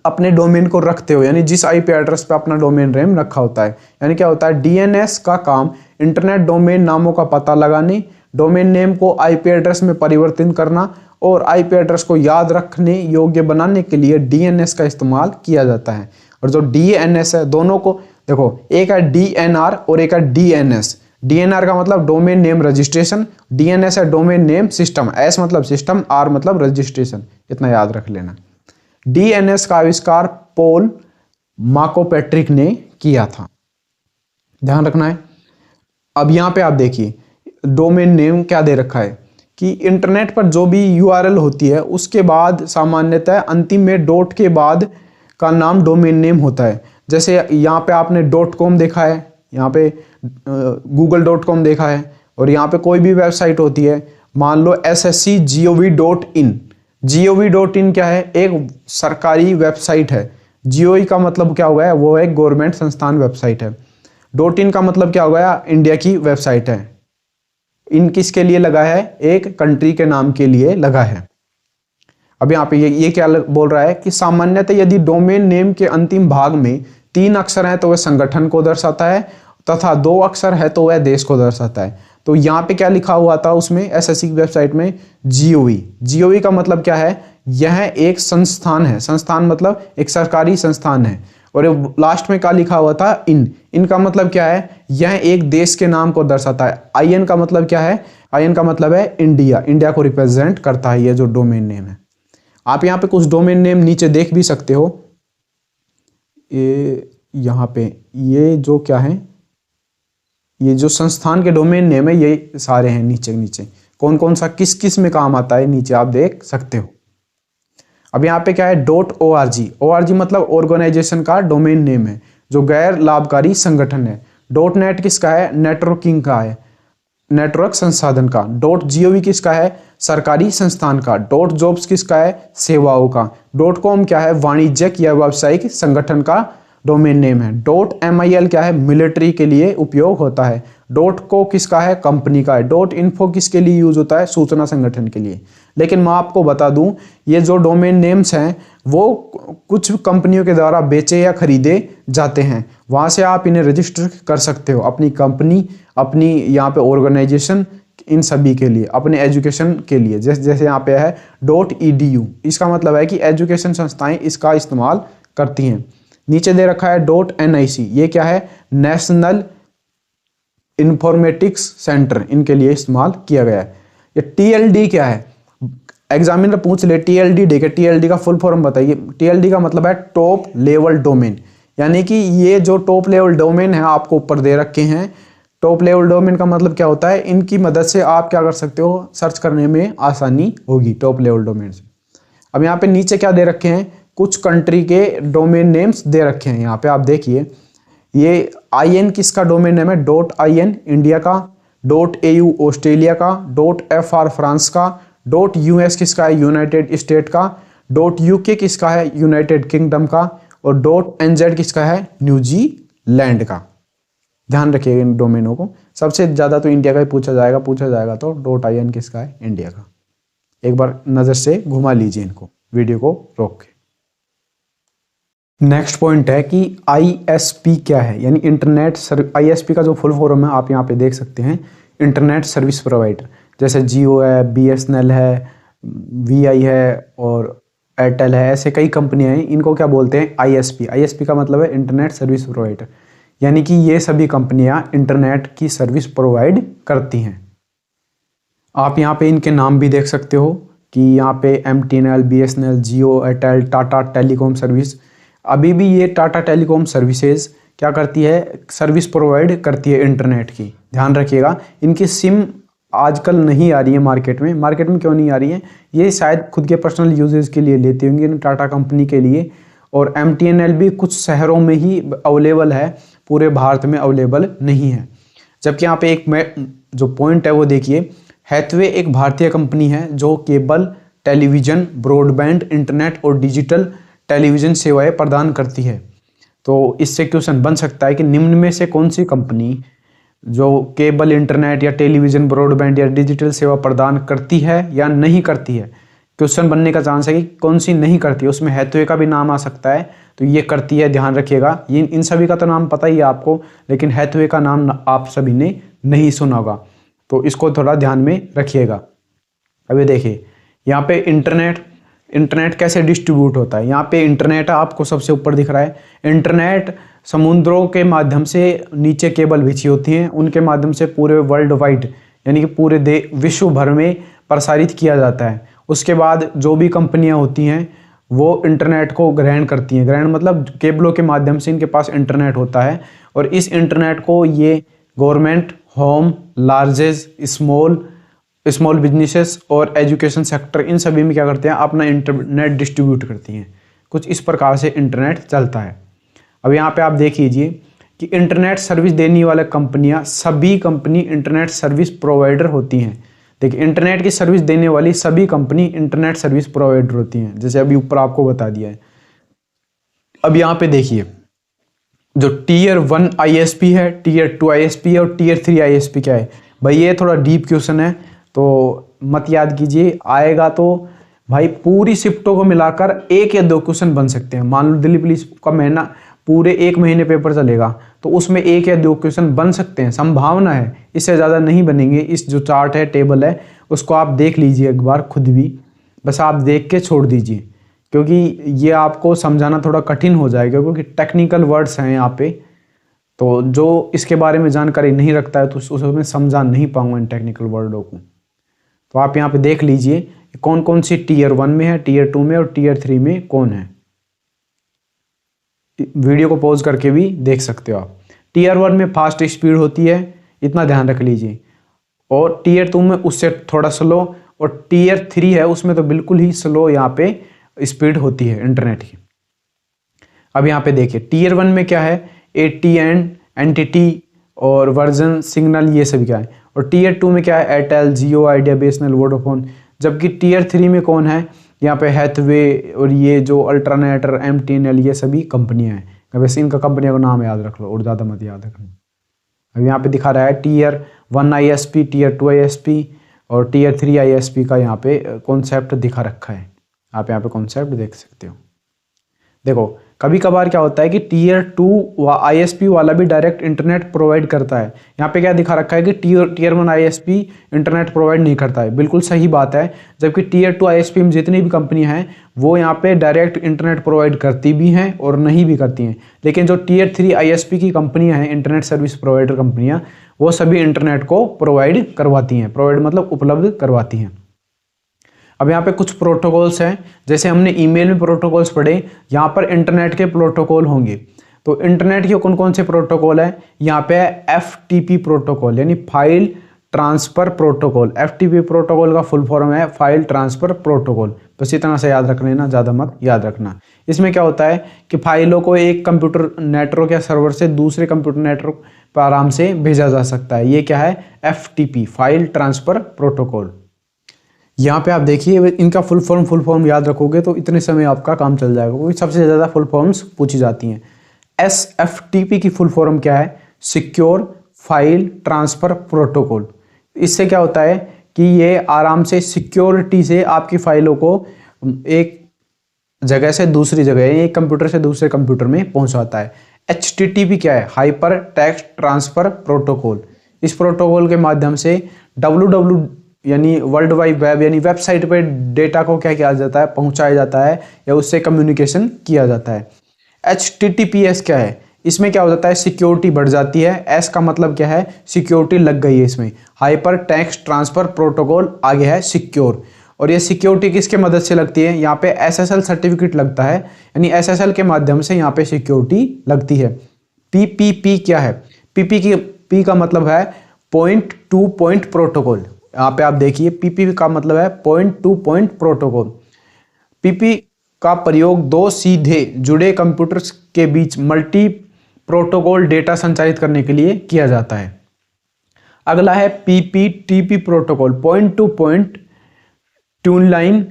अपने डोमेन को रखते हो, यानी जिस IP एड्रेस पे अपना डोमेन नेम रखा होता है। यानी क्या होता है, DNS का काम इंटरनेट डोमेन नामों का पता लगाने, डोमेन नेम को आईपी एड्रेस में परिवर्तित करना और आईपी एड्रेस को याद रखने योग्य बनाने के लिए डीएनएस का इस्तेमाल किया जाता है। और जो डीएनएस है, दोनों को देखो, एक है डीएनआर और एक है डीएनएस। डीएनआर का मतलब डोमेन नेम रजिस्ट्रेशन, डीएनएस है डोमेन नेम सिस्टम, एस मतलब सिस्टम, आर मतलब रजिस्ट्रेशन, इतना याद रख लेना। डीएनएस का आविष्कार पॉल मार्कोपेट्रिक ने किया था, ध्यान रखना है। अब यहाँ पे आप देखिए डोमेन नेम क्या दे रखा है कि इंटरनेट पर जो भी यूआरएल होती है उसके बाद सामान्यतः अंतिम में डॉट के बाद का नाम डोमेन नेम होता है। जैसे यहाँ पे आपने .com देखा है, यहाँ पे google.com देखा है, और यहाँ पे कोई भी वेबसाइट होती है, मान लो ssc.gov.in। gov.in क्या है? एक सरकारी वेबसाइट है। GOV का मतलब क्या हो गया? वो एक गवर्नमेंट संस्थान वेबसाइट है। .in का मतलब क्या हो गया? इंडिया की वेबसाइट है। इन किसके लिए लगा है? एक कंट्री के नाम के लिए लगा है। अब यहाँ पे ये क्या बोल रहा है कि सामान्यतः यदि डोमेन नेम के अंतिम भाग में 3 अक्षर हैं तो वह संगठन को दर्शाता है, तथा 2 अक्षर है तो वह देश को दर्शाता है। तो यहाँ पे क्या लिखा हुआ था उसमें एसएससी की वेबसाइट में? GOV। GOV का मतलब क्या है? यह एक संस्थान है। संस्थान मतलब एक सरकारी संस्थान है। और लास्ट में क्या लिखा हुआ था? इन का मतलब क्या है? यह एक देश के नाम को दर्शाता है। IN का मतलब क्या है? IN का मतलब है इंडिया। इंडिया को रिप्रेजेंट करता है ये जो डोमेन नेम है। आप यहाँ पे कुछ डोमेन नेम नीचे देख भी सकते हो। ये यहाँ पे ये जो क्या है, ये जो संस्थान के डोमेन नेम है ये सारे हैं नीचे नीचे। कौन कौन सा किस किस में काम आता है नीचे आप देख सकते हो। अब यहाँ पे क्या है? .org। org मतलब ऑर्गेनाइजेशन का डोमेन नेम है जो गैर लाभकारी संगठन है। .net किसका है? नेटवर्किंग का है, नेटवर्क संसाधन का। .gov किसका है? सरकारी संस्थान का। .jobs किसका है? सेवाओं का। .com क्या है? वाणिज्यिक या व्यावसायिक संगठन का डोमेन नेम है। .mil क्या है? मिलिट्री के लिए उपयोग होता है। .co किसका है? कंपनी का है। .info किसके लिए यूज होता है? सूचना संगठन के लिए। लेकिन मैं आपको बता दूं, ये जो डोमेन नेम्स हैं वो कुछ कंपनियों के द्वारा बेचे या खरीदे जाते हैं। वहां से आप इन्हें रजिस्टर कर सकते हो अपनी कंपनी, अपनी यहाँ पे ऑर्गेनाइजेशन, इन सभी के लिए, अपने एजुकेशन के लिए। जैसे यहाँ पे है .edu, इसका मतलब है कि एजुकेशन संस्थाएं इसका इस्तेमाल करती हैं। नीचे दे रखा है .nic, ये क्या है? नेशनल इंफॉर्मेटिक्स सेंटर, इनके लिए इस्तेमाल किया गया है। ये TLD क्या है? एग्जामिनर पूछ ले TLD डे के, TLD का फुल फॉर्म बताइए। TLD का मतलब है टॉप लेवल डोमेन, यानी कि ये जो टॉप लेवल डोमेन है आपको ऊपर दे रखे हैं। टॉप लेवल डोमेन का मतलब क्या होता है? इनकी मदद से आप क्या कर सकते हो? सर्च करने में आसानी होगी टॉप लेवल डोमेन से। अब यहाँ पे नीचे क्या दे रखे हैं? कुछ कंट्री के डोमेन नेम्स दे रखे हैं। यहाँ पे आप देखिए, ये IN किसका डोमेन नेम है? .in इंडिया का, .au ऑस्ट्रेलिया का, .fr फ्रांस का, .us किसका है? यूनाइटेड स्टेट का, .uk किसका है? यूनाइटेड किंगडम का, और .nz किसका है? न्यूजीलैंड का। ध्यान रखिएगा इन डोमेनों को। सबसे ज्यादा तो इंडिया का ही पूछा जाएगा तो .in किसका है? इंडिया का। एक बार नजर से घुमा लीजिए इनको, वीडियो को रोक के। नेक्स्ट पॉइंट है कि ISP क्या है, यानी ISP का जो फुल फॉर्म है आप यहाँ पे देख सकते हैं, इंटरनेट सर्विस प्रोवाइडर। जैसे जियो है, BSNL है, VI है और एयरटेल है, ऐसे कई कंपनियां हैं। इनको क्या बोलते हैं? ISP। ISP का मतलब है इंटरनेट सर्विस प्रोवाइडर, यानी कि ये सभी कंपनियां इंटरनेट की सर्विस प्रोवाइड करती हैं। आप यहाँ पे इनके नाम भी देख सकते हो कि यहाँ पे MTNL, BSNL, जियो, एयरटेल, टाटा टेलीकॉम सर्विस। अभी भी ये टाटा टेलीकॉम सर्विसेज क्या करती है? सर्विस प्रोवाइड करती है इंटरनेट की। ध्यान रखिएगा, इनकी सिम आजकल नहीं आ रही है मार्केट में। मार्केट में क्यों नहीं आ रही है? ये शायद खुद के पर्सनल यूजेज के लिए लेती होंगी टाटा कंपनी के लिए। और MTNL भी कुछ शहरों में ही अवेलेबल है, पूरे भारत में अवेलेबल नहीं है। जबकि यहाँ पे एक जो पॉइंट है वो देखिए, हैथवे एक भारतीय कंपनी है जो केबल टेलीविजन, ब्रॉडबैंड, इंटरनेट और डिजिटल टेलीविजन सेवाएं प्रदान करती है। तो इससे क्वेश्चन बन सकता है कि निम्न में से कौन सी कंपनी जो केबल, इंटरनेट या टेलीविजन, ब्रॉडबैंड या डिजिटल सेवा प्रदान करती है या नहीं करती है। क्वेश्चन बनने का चांस है कि कौन सी नहीं करती है, उसमें हैथवे का भी नाम आ सकता है। तो ये करती है, ध्यान रखिएगा। ये इन सभी का तो नाम पता ही है आपको, लेकिन हैथवे का नाम आप सभी ने नहीं सुना होगा। तो इसको थोड़ा ध्यान में रखिएगा। अभी देखिए यहाँ पे इंटरनेट कैसे डिस्ट्रीब्यूट होता है। यहाँ पे इंटरनेट आपको सबसे ऊपर दिख रहा है। इंटरनेट समुद्रों के माध्यम से नीचे केबल बिछी होती हैं, उनके माध्यम से पूरे वर्ल्ड वाइड यानी कि पूरे विश्व भर में प्रसारित किया जाता है। उसके बाद जो भी कंपनियां होती हैं वो इंटरनेट को ग्रहण करती हैं। ग्रहण मतलब केबलों के माध्यम से इनके पास इंटरनेट होता है और इस इंटरनेट को ये गवर्नमेंट, होम, लार्जेस, स्मॉल बिजनेसेस और एजुकेशन सेक्टर, इन सभी में क्या करते हैं, अपना इंटरनेट डिस्ट्रीब्यूट करती हैं। कुछ इस प्रकार से इंटरनेट चलता है। अब यहाँ पे आप देख लीजिए कि इंटरनेट सर्विस देने वाले कंपनियां, सभी कंपनी इंटरनेट सर्विस प्रोवाइडर होती हैं। देखिए इंटरनेट की सर्विस देने वाली सभी कंपनी इंटरनेट सर्विस प्रोवाइडर होती हैं, जैसे अभी ऊपर आपको बता दिया है। अब यहाँ पे देखिए जो टीयर 1 ISP है, टीयर 2 ISP है और टीयर 3 ISP क्या है। भाई ये थोड़ा डीप क्वेश्चन है तो मत याद कीजिए, आएगा तो भाई पूरी शिफ्टों को मिलाकर 1 या 2 क्वेश्चन बन सकते हैं। मान लो दिल्ली पुलिस का महीना पूरे 1 महीने पेपर चलेगा तो उसमें 1 या 2 क्वेश्चन बन सकते हैं, संभावना है, इससे ज़्यादा नहीं बनेंगे। इस जो चार्ट है, टेबल है, उसको आप देख लीजिए एक बार खुद भी, बस आप देख के छोड़ दीजिए क्योंकि ये आपको समझाना थोड़ा कठिन हो जाएगा क्योंकि टेक्निकल वर्ड्स हैं यहाँ पे। तो जो इसके बारे में जानकारी नहीं रखता है तो उसमें समझा नहीं पाऊंगा इन टेक्निकल वर्डों को। तो आप यहाँ पे देख लीजिए कौन कौन सी टीयर 1 में है, टीयर 2 में और टीयर 3 में कौन है। वीडियो को पॉज करके भी देख सकते हो आप। टीयर 1 में फास्ट स्पीड होती है, इतना ध्यान रख लीजिए, और टीयर 2 में उससे थोड़ा स्लो, और टीयर 3 है उसमें तो बिल्कुल ही स्लो यहाँ पे स्पीड होती है इंटरनेट की। अब यहाँ पे देखिए टीयर 1 में क्या है, ATN, NTT और वर्जन, सिग्नल, ये सब क्या है। और टीयर 2 में क्या है, एयरटेल, जियो, आइडिया, BSNL, वोडाफोन। जबकि टीयर 3 में कौन है, यहाँ पे हैथवे और ये जो अल्ट्रानेटर, MTNL, ये सभी कंपनियां हैं। वैसे इनका कंपनियों का नाम याद रख लो और ज़्यादा मत याद रखना। अब यहाँ पे दिखा रहा है टीयर 1 ISP, टीयर 2 ISP और टीयर 3 ISP का यहाँ पे कॉन्सेप्ट दिखा रखा है। आप यहाँ पे कॉन्सेप्ट देख सकते हो। देखो कभी कभार क्या होता है कि टीयर 2 ISP वाला भी डायरेक्ट इंटरनेट प्रोवाइड करता है। यहाँ पे क्या दिखा रखा है कि टीयर 1 ISP इंटरनेट प्रोवाइड नहीं करता है, बिल्कुल सही बात है। जबकि टीयर 2 ISP में जितनी भी कंपनियां हैं वो यहाँ पे डायरेक्ट इंटरनेट प्रोवाइड करती भी हैं और नहीं भी करती हैं। लेकिन जो टीयर 3 ISP की कंपनियां हैं, इंटरनेट सर्विस प्रोवाइडर कंपनियां, वो सभी इंटरनेट को प्रोवाइड करवाती हैं। प्रोवाइड मतलब उपलब्ध करवाती हैं। अब यहाँ पे कुछ प्रोटोकॉल्स हैं, जैसे हमने ईमेल में प्रोटोकॉल्स पढ़े, यहाँ पर इंटरनेट के प्रोटोकॉल होंगे। तो इंटरनेट के कौन कौन से प्रोटोकॉल है, यहाँ पे FTP प्रोटोकॉल यानी file transfer protocol. FTP protocol का फुल फॉर्म है फाइल ट्रांसफर प्रोटोकॉल। बस इतना से याद रख लेना, ज़्यादा मत याद रखना। इसमें क्या होता है कि फाइलों को एक कंप्यूटर नेटवर्क या सर्वर से दूसरे कंप्यूटर नेटवर्क पर आराम से भेजा जा सकता है। ये क्या है, FTP, फाइल ट्रांसफर प्रोटोकॉल। यहाँ पे आप देखिए इनका फुल फॉर्म याद रखोगे तो इतने समय आपका काम चल जाएगा, क्योंकि सबसे ज़्यादा फुल फॉर्म्स पूछी जाती हैं। SFTP की फुल फॉर्म क्या है, सिक्योर फाइल ट्रांसफर प्रोटोकॉल। इससे क्या होता है कि ये आराम से सिक्योरिटी से आपकी फाइलों को एक जगह से दूसरी जगह, एक कंप्यूटर से दूसरे कंप्यूटर में पहुंचाता है। HTTP क्या है, हाइपर टेक्स्ट ट्रांसफर प्रोटोकॉल। इस प्रोटोकॉल के माध्यम से www यानी वर्ल्ड वाइड वेब यानी वेबसाइट पर डेटा को क्या किया जाता है, पहुंचाया जाता है या उससे कम्युनिकेशन किया जाता है। HTTPS क्या है, इसमें क्या हो जाता है, सिक्योरिटी बढ़ जाती है। S का मतलब क्या है, सिक्योरिटी लग गई है इसमें। हाइपर टेक्स्ट ट्रांसफर प्रोटोकॉल आगे है सिक्योर, और ये सिक्योरिटी किसके मदद से लगती है, यहाँ पे SSL सर्टिफिकेट लगता है, यानी SSL के माध्यम से यहाँ पे सिक्योरिटी लगती है। PPP क्या है, P का मतलब है पॉइंट टू पॉइंट प्रोटोकॉल। यहाँ पे आप देखिए PPP का मतलब है point to point protocol. PP का प्रयोग 2 सीधे जुड़े कंप्यूटर्स के बीच मल्टी प्रोटोकॉल डेटा संचारित करने के लिए किया जाता है। अगला है PPTP protocol, point to point tunneling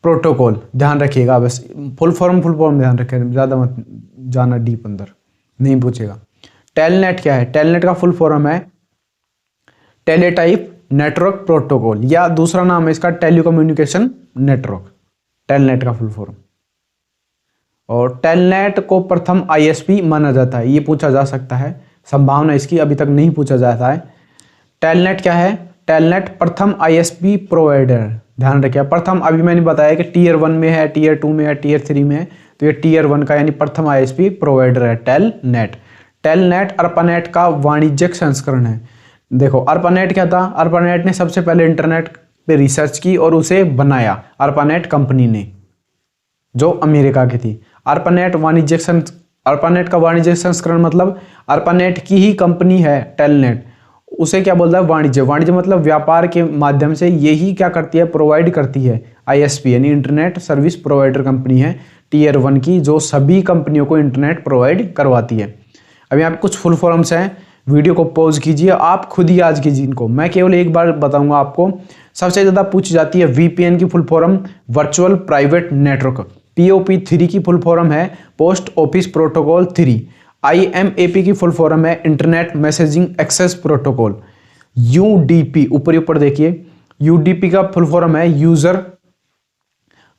protocol. ध्यान रखिएगा, बस फुल फॉर्म ध्यान रखिएगा, ज़्यादा मत जाना डीप, अंदर नहीं पूछेगा। टेलनेट क्या है, टेलनेट का फुल फॉर्म है टेलीटाइप नेटवर्क प्रोटोकॉल, या दूसरा नाम है इसका टेलीकम्युनिकेशन नेटवर्क। टेलनेट का फुल फॉर्म। और टेलनेट को प्रथम ISP माना जाता है, ये पूछा जा सकता है। संभावना इसकी अभी तक नहीं पूछा जाता है। टेलनेट क्या है? टेलनेट प्रथम आईएसपी प्रोवाइडर, ध्यान रखिए। प्रथम अभी मैंने बताया कि टीयर 1 में है, टीयर 2 में है, टीयर 3 में है, तो ये टीयर 1 का यानी प्रथम आईएसपी प्रोवाइडर है टेलनेट। टेलनेट अर्पानेट का वाणिज्यिक संस्करण है। देखो अर्पानेट क्या था? अर्पानेट ने सबसे पहले इंटरनेट पे रिसर्च की और उसे बनाया अर्पानेट कंपनी ने, जो अमेरिका की थी। अर्पानेट का वाणिज्यिक संस्करण मतलब अर्पानेट की ही कंपनी है टेलनेट, उसे क्या बोलता है? वाणिज्य। वाणिज्य मतलब व्यापार के माध्यम से यही क्या करती है? प्रोवाइड करती है आईएसपी यानी इंटरनेट सर्विस प्रोवाइडर कंपनी है टीयर 1 की, जो सभी कंपनियों को इंटरनेट प्रोवाइड करवाती है। अब यहाँ पे कुछ फुल फॉर्म्स हैं, वीडियो को पॉज कीजिए, आप खुद ही याद कीजिए इनको, मैं केवल एक बार बताऊंगा आपको। सबसे ज़्यादा पूछी जाती है वीपीएन की full form virtual private network, POP3 की फुल फॉर्म है पोस्ट ऑफिस प्रोटोकॉल 3, IMAP की फुल फॉर्म है internet messaging access protocol, UDP ऊपर देखिए, UDP का फुल फॉर्म है यूजर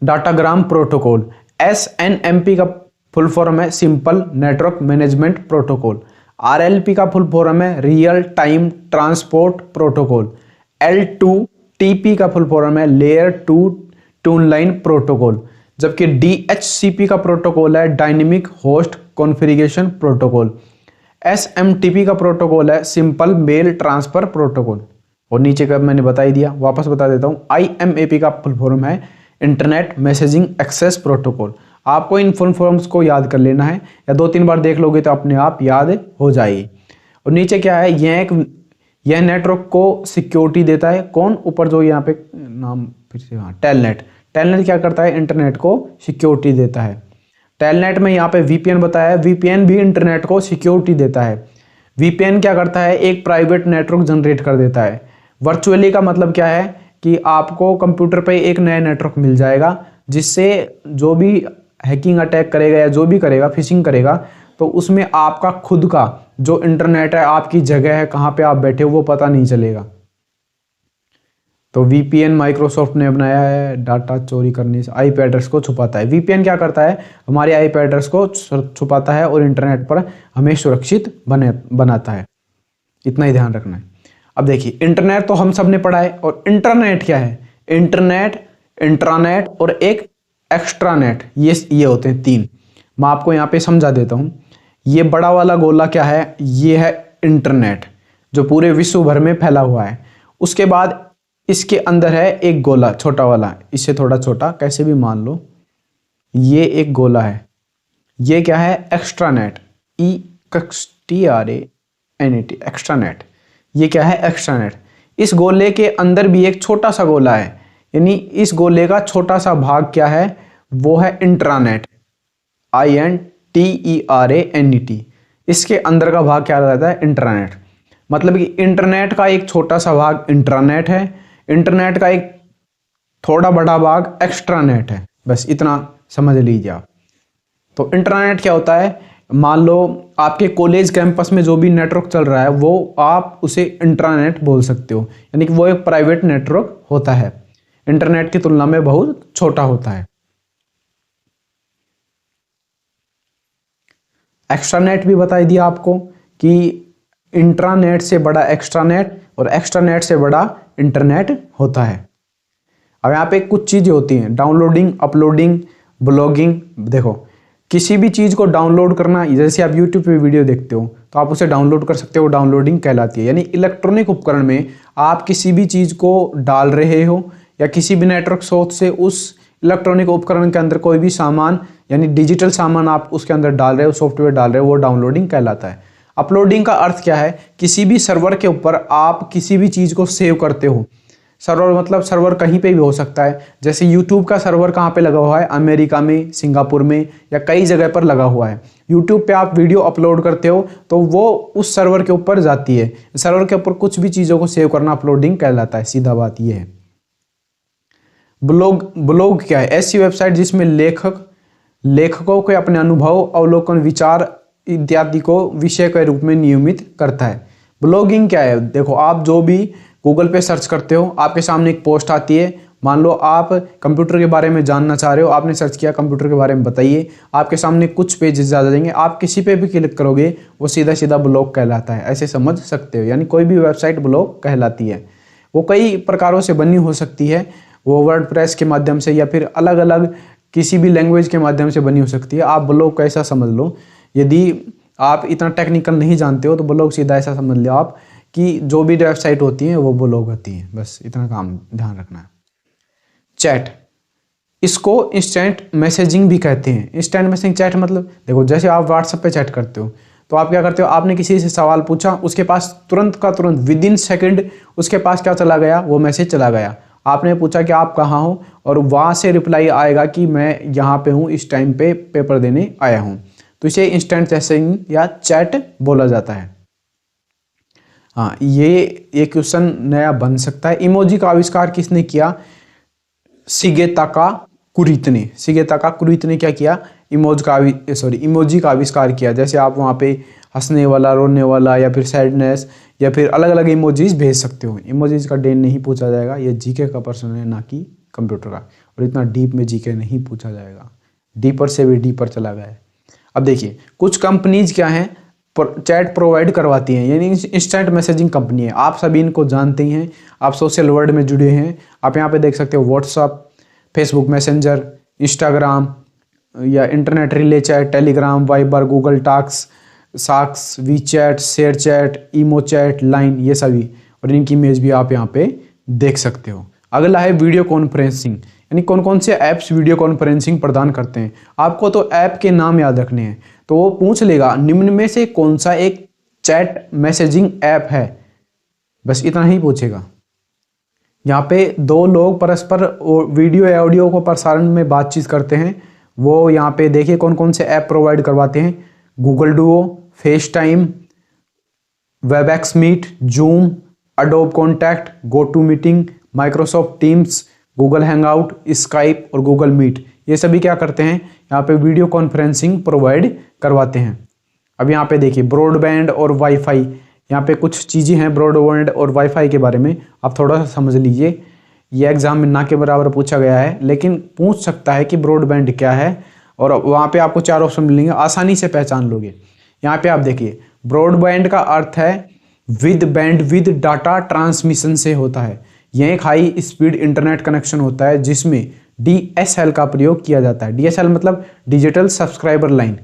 डाटाग्राम प्रोटोकॉल, SNMP का फुल फॉर्म है simple network management protocol, RLP का फुल फॉर्म है real time transport protocol, L2TP का फुल फॉर्म है लेयर 2 ट्यून लाइन प्रोटोकॉल, जबकि DHCP का प्रोटोकॉल है dynamic host configuration protocol, SMTP का प्रोटोकॉल है सिंपल मेल ट्रांसफर प्रोटोकॉल, और नीचे का मैंने बता ही दिया, वापस बता देता हूँ। IMAP का फुल फॉर्म है इंटरनेट मैसेजिंग एक्सेस प्रोटोकॉल। आपको इन फुल फॉर्म्स को याद कर लेना है, या 2-3 बार देख लोगे तो अपने आप याद हो जाएगी। और नीचे क्या है? यह नेटवर्क को सिक्योरिटी देता है। कौन? ऊपर जो यहाँ पे नाम फिर से, हाँ, टेलनेट। टेलनेट क्या करता है? इंटरनेट को सिक्योरिटी देता है। टेलनेट में यहाँ पे VPN बताया है, VPN भी इंटरनेट को सिक्योरिटी देता है। VPN क्या करता है? एक प्राइवेट नेटवर्क जनरेट कर देता है। वर्चुअली का मतलब क्या है कि आपको कंप्यूटर पे एक नया नेटवर्क मिल जाएगा, जिससे जो भी हैकिंग अटैक करेगा या जो भी करेगा, फिशिंग करेगा, तो उसमें आपका खुद का जो इंटरनेट है, आपकी जगह है, कहाँ पे आप बैठे हो, वो पता नहीं चलेगा। तो VPN माइक्रोसॉफ्ट ने बनाया है, डाटा चोरी करने से IP एड्रेस को छुपाता है। VPN क्या करता है? हमारे IP एड्रेस को छुपाता है और इंटरनेट पर हमें सुरक्षित बनाता है। इतना ही ध्यान रखना है। अब देखिए, इंटरनेट तो हम सब ने पढ़ा है, और इंटरनेट क्या है? इंटरनेट, इंट्रानेट और एक एक्स्ट्रानेट, ये होते हैं 3। मैं आपको यहाँ पे समझा देता हूँ। ये बड़ा वाला गोला क्या है? ये है इंटरनेट, जो पूरे विश्व भर में फैला हुआ है। उसके बाद इसके अंदर है एक गोला छोटा वाला, इससे थोड़ा छोटा, कैसे भी मान लो, ये एक गोला है। ये क्या है? Extranet, EXTRANET, extranet. ये क्या है? एक्स्ट्रानेट। इस गोले के अंदर भी एक छोटा सा गोला है, यानी इस गोले का छोटा सा भाग क्या है? वो है इंट्रानेट, INTERANET। इसके अंदर का भाग क्या रहता है? इंट्रानेट। मतलब कि इंटरनेट का एक छोटा सा भाग इंट्रानेट है, इंटरनेट का एक थोड़ा बड़ा भाग एक्स्ट्रानेट है। बस इतना समझ लीजिए आप। तो इंटरनेट क्या होता है? मान लो आपके कॉलेज कैंपस में जो भी नेटवर्क चल रहा है, वो आप उसे इंट्रानेट बोल सकते हो, यानी कि वो एक प्राइवेट नेटवर्क होता है, इंटरनेट की तुलना में बहुत छोटा होता है। एक्स्ट्रानेट भी बता दिया आपको कि इंट्रानेट से बड़ा एक्स्ट्रानेट और एक्स्ट्रानेट से बड़ा इंटरनेट होता है। अब यहाँ पे कुछ चीज़ें होती हैं, डाउनलोडिंग, अपलोडिंग, ब्लॉगिंग। देखो, किसी भी चीज़ को डाउनलोड करना, जैसे आप यूट्यूब पे वीडियो देखते हो तो आप उसे डाउनलोड कर सकते हो, डाउनलोडिंग कहलाती है। यानी इलेक्ट्रॉनिक उपकरण में आप किसी भी चीज़ को डाल रहे हो, या किसी भी नेटवर्क सोर्स से उस इलेक्ट्रॉनिक उपकरण के अंदर कोई भी सामान, यानी डिजिटल सामान आप उसके अंदर डाल रहे हो, सॉफ्टवेयर डाल रहे हो, वो डाउनलोडिंग कहलाता है। अपलोडिंग का अर्थ क्या है? किसी भी सर्वर के ऊपर आप किसी भी चीज़ को सेव करते हो। सर्वर मतलब सर्वर कहीं पे भी हो सकता है, जैसे YouTube का सर्वर कहाँ पे लगा हुआ है? अमेरिका में, सिंगापुर में, या कई जगह पर लगा हुआ है। YouTube पे आप वीडियो अपलोड करते हो तो वो उस सर्वर के ऊपर जाती है। सर्वर के ऊपर कुछ भी चीज़ों को सेव करना अपलोडिंग कहलाता है, सीधा बात ये है। ब्लॉग क्या है? ऐसी वेबसाइट जिसमें लेखकों के अपने अनुभव, अवलोकन, विचार इत्यादि को विषय के रूप में नियमित करता है। ब्लॉगिंग क्या है? देखो, आप जो भी गूगल पे सर्च करते हो, आपके सामने एक पोस्ट आती है, मान लो आप कंप्यूटर के बारे में जानना चाह रहे हो, आपने सर्च किया कंप्यूटर के बारे में बताइए, आपके सामने कुछ पेजेस ज़्यादा देंगे, आप किसी पे भी क्लिक करोगे वो सीधा सीधा ब्लॉग कहलाता है, ऐसे समझ सकते हो। यानी कोई भी वेबसाइट ब्लॉग कहलाती है। वो कई प्रकारों से बनी हो सकती है, वो वर्डप्रेस के माध्यम से या फिर अलग अलग किसी भी लैंग्वेज के माध्यम से बनी हो सकती है। आप ब्लॉग कैसा समझ लो, यदि आप इतना टेक्निकल नहीं जानते हो तो ब्लॉग सीधा ऐसा समझ लो आप कि जो भी वेबसाइट होती है वो ब्लॉग होती है, बस इतना काम ध्यान रखना है। चैट, इसको इंस्टेंट मैसेजिंग भी कहते हैं। इंस्टेंट मैसेजिंग चैट मतलब देखो, जैसे आप व्हाट्सएप पे चैट करते हो तो आप क्या करते हो, आपने किसी से सवाल पूछा, उसके पास तुरंत का तुरंत विदिन सेकंड उसके पास क्या चला गया, वो मैसेज चला गया। आपने पूछा कि आप कहाँ हो, और वहाँ से रिप्लाई आएगा कि मैं यहाँ पे हूँ, इस टाइम पे पेपर देने आया हूँ। तो इसे इंस्टेंट मैसेजिंग या चैट बोला जाता है। हाँ, ये क्वेश्चन नया बन सकता है। इमोजी का आविष्कार किसने किया? शिगेताका कुरित ने क्या किया? इमोजी का आविष्कार किया। जैसे आप वहाँ पे हंसने वाला, रोने वाला या फिर सैडनेस या फिर अलग अलग इमोजीज भेज सकते हो। इमोजीज का डे नहीं पूछा जाएगा, ये जीके का प्रश्न है ना कि कंप्यूटर का, और इतना डीप में जीके नहीं पूछा जाएगा, डीपर से भी डीपर चला गया है। अब देखिए, कुछ कंपनीज क्या हैं, चैट प्रोवाइड करवाती हैं, यानी इंस्टेंट मैसेजिंग कंपनी है। आप सभी इनको जानते ही हैं, आप सोशल वर्ल्ड में जुड़े हैं। आप यहाँ पे देख सकते हो व्हाट्सअप, फेसबुक मैसेंजर, इंस्टाग्राम या internet relay chat, Telegram, Viber, Google talks, साक्स, WeChat, ShareChat, imo chat, line, ये सभी, और इनकी इमेज भी आप यहाँ पे देख सकते हो। अगला है वीडियो कॉन्फ्रेंसिंग, यानी कौन कौन से ऐप्स वीडियो कॉन्फ्रेंसिंग प्रदान करते हैं। आपको तो ऐप के नाम याद रखने हैं, तो वो पूछ लेगा निम्न में से कौन सा एक चैट मैसेजिंग ऐप है, बस इतना ही पूछेगा। यहाँ पे दो लोग परस्पर वीडियो या ऑडियो को प्रसारण में बातचीत करते हैं, वो यहाँ पे देखिए कौन कौन से ऐप प्रोवाइड करवाते हैं। Google Duo, FaceTime, Webex meet, Zoom, Adobe contact, GoToMeeting, Microsoft Teams, Google Hangout, Skype और गूगल मीट, ये सभी क्या करते हैं, यहाँ पे वीडियो कॉन्फ्रेंसिंग प्रोवाइड करवाते हैं। अब यहाँ पे देखिए ब्रॉडबैंड और वाईफाई, यहाँ पे कुछ चीज़ें हैं ब्रॉडबैंड और वाईफाई के बारे में, आप थोड़ा सा समझ लीजिए। ये एग्जाम में ना के बराबर पूछा गया है, लेकिन पूछ सकता है कि ब्रॉडबैंड क्या है, और वहाँ पे आपको 4 ऑप्शन मिलेंगे, आसानी से पहचान लोगे। यहाँ पे आप देखिए, ब्रॉडबैंड का अर्थ है विद बैंडविड्थ डाटा ट्रांसमिशन से होता है। यह एक हाई स्पीड इंटरनेट कनेक्शन होता है जिसमें DSL का प्रयोग किया जाता है। DSL मतलब डिजिटल सब्सक्राइबर लाइन।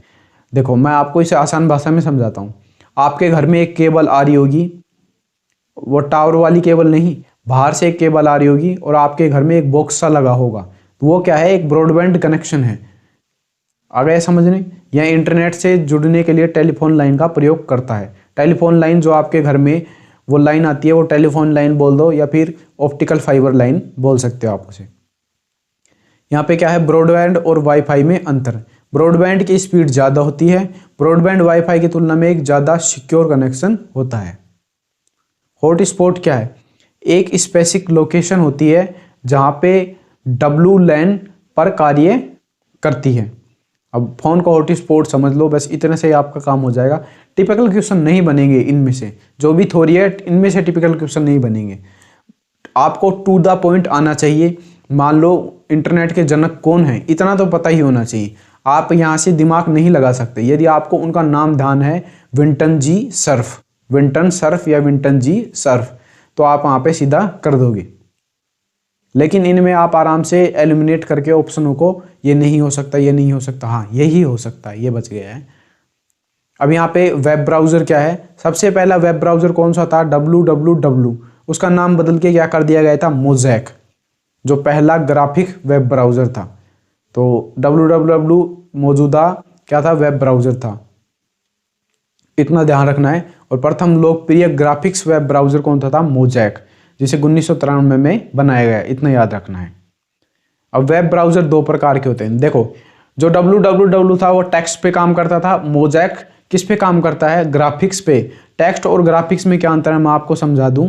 देखो, मैं आपको इसे आसान भाषा में समझाता हूँ। आपके घर में एक केबल आ रही होगी, वो टावर वाली केबल नहीं, बाहर से एक केबल आ रही होगी, और आपके घर में एक बॉक्स सा लगा होगा, तो वो क्या है, एक ब्रॉडबैंड कनेक्शन है। आ गया समझने? यह इंटरनेट से जुड़ने के लिए टेलीफोन लाइन का प्रयोग करता है। टेलीफोन लाइन जो आपके घर में वो लाइन आती है, वो टेलीफोन लाइन बोल दो, या फिर ऑप्टिकल फाइबर लाइन बोल सकते हो आप उसे। यहाँ पे क्या है, ब्रॉडबैंड और वाईफाई में अंतर। ब्रॉडबैंड की स्पीड ज़्यादा होती है, ब्रॉडबैंड वाईफाई की तुलना में एक ज़्यादा सिक्योर कनेक्शन होता है। हॉटस्पॉट क्या है, एक स्पेसिफिक लोकेशन होती है जहाँ पे WLAN पर कार्य करती है। अब फोन का हॉटस्पॉट समझ लो, बस इतने से ही आपका काम हो जाएगा। टिपिकल क्वेश्चन नहीं बनेंगे इनमें से, जो भी थ्योरी है इनमें से टिपिकल क्वेश्चन नहीं बनेंगे। आपको टू द पॉइंट आना चाहिए। मान लो इंटरनेट के जनक कौन है, इतना तो पता ही होना चाहिए। आप यहाँ से दिमाग नहीं लगा सकते। यदि आपको उनका नाम ध्यान है, विंटन सर्फ या विंटन जी सर्फ, तो आप वहाँ पे सीधा कर दोगे। लेकिन इनमें आप आराम से एलिमिनेट करके ऑप्शनों को, ये नहीं हो सकता, ये नहीं हो सकता, हाँ यही हो सकता है, ये बच गया है। अब यहाँ पे वेब ब्राउज़र क्या है, सबसे पहला वेब ब्राउज़र कौन सा था, www, उसका नाम बदल के क्या कर दिया गया था, मोज़ैक, जो पहला ग्राफिक वेब ब्राउज़र था। तो www मौजूदा क्या था, वेब ब्राउज़र था, इतना ध्यान रखना है। और प्रथम लोकप्रिय ग्राफिक्स वेब ब्राउज़र कौन सा था, मोज़ैक, जिसे 1993 में बनाया गया, इतना याद रखना है। अब वेब ब्राउज़र दो प्रकार के होते हैं। देखो, जो www था वो टेक्स्ट पे काम करता था, मोज़ैक किस पे काम करता है, ग्राफिक्स पे। टेक्स्ट और ग्राफिक्स में क्या अंतर है मैं आपको समझा दूं।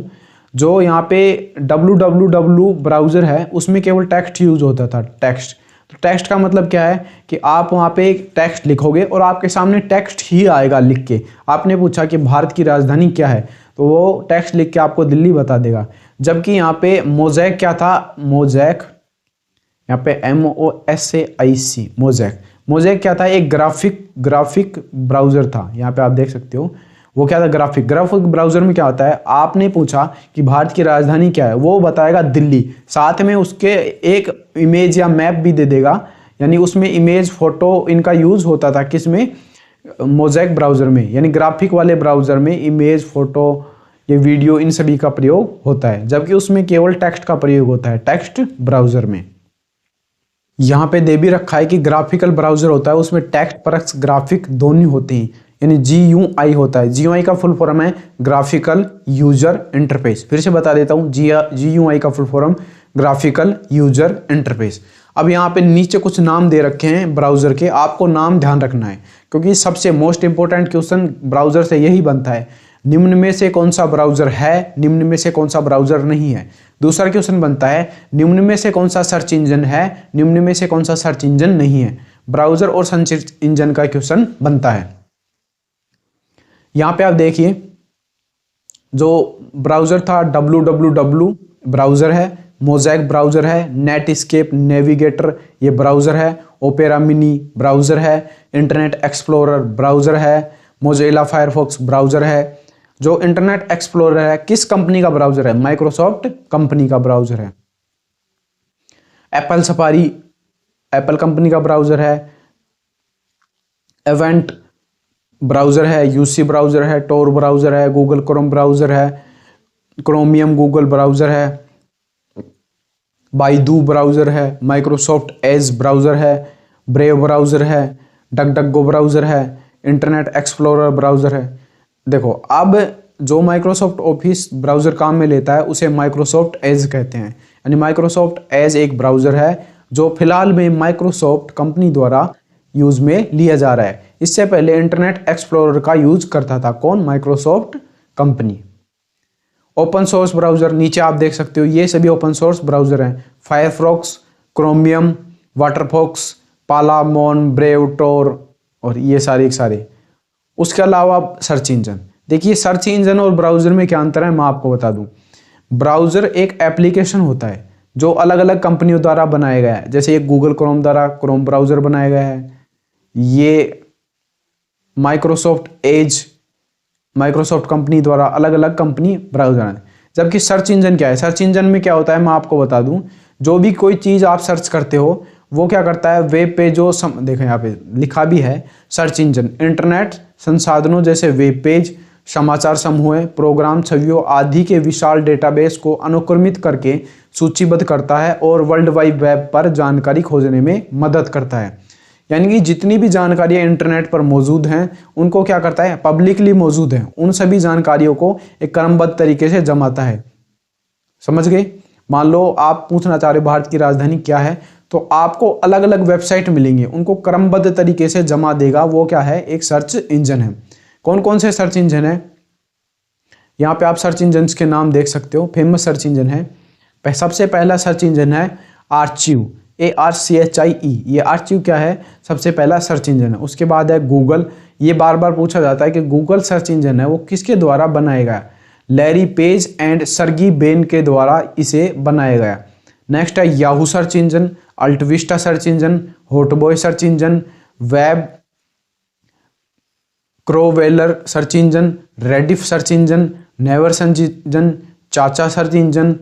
जो यहाँ पे www ब्राउज़र है उसमें केवल टेक्स्ट यूज होता था, टेक्स्ट। तो टेक्स्ट का मतलब क्या है कि आप वहाँ पे एक टेक्स्ट लिखोगे और आपके सामने टेक्स्ट ही आएगा लिख के। आपने पूछा कि भारत की राजधानी क्या है, तो वो टेक्स्ट लिख के आपको दिल्ली बता देगा। जबकि यहाँ पे मोज़ैक क्या था, मोज़ैक, यहाँ पे MOSAIC, मोज़ैक, मोज़ैक क्या था, एक ग्राफिक ब्राउज़र था। यहाँ पे आप देख सकते हो वो क्या था, ग्राफिक ब्राउज़र में क्या होता है, आपने पूछा कि भारत की राजधानी क्या है, वो बताएगा दिल्ली, साथ में उसके एक इमेज या मैप भी दे देगा। यानी उसमें इमेज फोटो इनका यूज़ होता था किसमें, मोज़ैक ब्राउज़र में, यानी ग्राफिक वाले ब्राउज़र में इमेज, फोटो, ये वीडियो, इन सभी का प्रयोग होता है। जबकि उसमें केवल टेक्स्ट का प्रयोग होता है, टेक्स्ट ब्राउज़र में। यहाँ पे दे भी रखा है कि ग्राफिकल ब्राउज़र होता है उसमें टेक्स्ट प्लस ग्राफिक दोनों होते हैं, यानी GUI होता है। GUI का फुल फॉर्म है ग्राफिकल यूजर इंटरफेस। फिर से बता देता हूँ, GUI का full form graphical user interface. अब यहाँ पे नीचे कुछ नाम दे रखे हैं ब्राउज़र के, आपको नाम ध्यान रखना है क्योंकि सबसे मोस्ट इंपॉर्टेंट क्वेश्चन ब्राउज़र से यही बनता है, निम्न में से कौन सा ब्राउज़र है, निम्न में से कौन सा ब्राउज़र नहीं है। दूसरा क्वेश्चन बनता है निम्न में से कौन सा सर्च इंजन है, निम्न में से कौन सा सर्च इंजन नहीं है। ब्राउज़र और सर्च इंजन का क्वेश्चन बनता है। यहाँ पे आप देखिए जो ब्राउज़र था www ब्राउज़र है, मोज़ैक ब्राउज़र है, नेटस्केप नेविगेटर ये ब्राउज़र है, ओपेरा मिनी ब्राउज़र है, इंटरनेट एक्सप्लोरर ब्राउज़र है, मोज़िला फायरफॉक्स ब्राउज़र है। जो इंटरनेट एक्सप्लोरर है किस कंपनी का ब्राउज़र है, माइक्रोसॉफ्ट कंपनी का ब्राउज़र है। एप्पल सफारी एप्पल कंपनी का ब्राउज़र है, इवेंट ब्राउज़र है, UC ब्राउज़र है, टोर ब्राउज़र है, गूगल क्रोम ब्राउज़र है, क्रोमियम गूगल ब्राउज़र है, बाइडू ब्राउज़र है, माइक्रोसॉफ्ट एज ब्राउज़र है, ब्रेव ब्राउज़र है, डकडकगो ब्राउज़र है, इंटरनेट एक्सप्लोरर ब्राउज़र है। देखो अब जो माइक्रोसॉफ्ट ऑफिस ब्राउज़र काम में लेता है उसे माइक्रोसॉफ्ट एज कहते हैं। यानी माइक्रोसॉफ्ट एज एक ब्राउज़र है जो फिलहाल में माइक्रोसॉफ्ट कंपनी द्वारा यूज़ में लिया जा रहा है। इससे पहले इंटरनेट एक्सप्लोरर का यूज़ करता था कौन, Microsoft company. Open source browser नीचे आप देख सकते हो, ये सभी ओपन सोर्स ब्राउज़र हैं, फायरफॉक्स, क्रोमियम, वाटरफॉक्स, पालामोन, ब्रेव, टोर और ये सारे। उसके अलावा सर्च इंजन, देखिए सर्च इंजन और ब्राउज़र में क्या अंतर है मैं आपको बता दूं। ब्राउज़र एक एप्लीकेशन होता है जो अलग अलग कंपनियों द्वारा बनाया गया है, जैसे एक गूगल क्रोम द्वारा क्रोम ब्राउज़र बनाया गया है, ये माइक्रोसॉफ्ट एज माइक्रोसॉफ्ट कंपनी द्वारा अलग अलग कंपनी ब्राउज़र है। जबकि सर्च इंजन क्या है, सर्च इंजन में क्या होता है मैं आपको बता दूं, जो भी कोई चीज़ आप सर्च करते हो वो क्या करता है, वेब पे जो देखें यहाँ पे लिखा भी है, सर्च इंजन इंटरनेट संसाधनों जैसे वेब पेज, समाचार समूह, प्रोग्राम, छवियों आदि के विशाल डेटाबेस को अनुक्रमित करके सूचीबद्ध करता है और वर्ल्ड वाइड वेब पर जानकारी खोजने में मदद करता है। यानी कि जितनी भी जानकारियाँ इंटरनेट पर मौजूद हैं उनको क्या करता है, पब्लिकली मौजूद हैं, उन सभी जानकारियों को एक क्रमबद्ध तरीके से जमाता है। समझ गए। मान लो आप पूछना चाह रहे हो भारत की राजधानी क्या है, तो आपको अलग अलग वेबसाइट मिलेंगे, उनको क्रमबद्ध तरीके से जमा देगा, वो क्या है, एक सर्च इंजन है। कौन कौन से सर्च इंजन है, यहाँ पे आप सर्च इंजन के नाम देख सकते हो, फेमस सर्च इंजन है। सबसे पहला सर्च इंजन है आर्चिव, ARCHIE, ये आर्चिव क्या है, सबसे पहला सर्च इंजन है। उसके बाद है गूगल, ये बार बार पूछा जाता है कि गूगल सर्च इंजन है वो किसके द्वारा बनाया गया, Larry Page and Sergey Brin के द्वारा इसे बनाया गया। नेक्स्ट है Yahoo search engine, AltaVista search engine, HotBot search engine, web crawler search engine, Rediff search engine, Naver search engine, ChaCha search engine,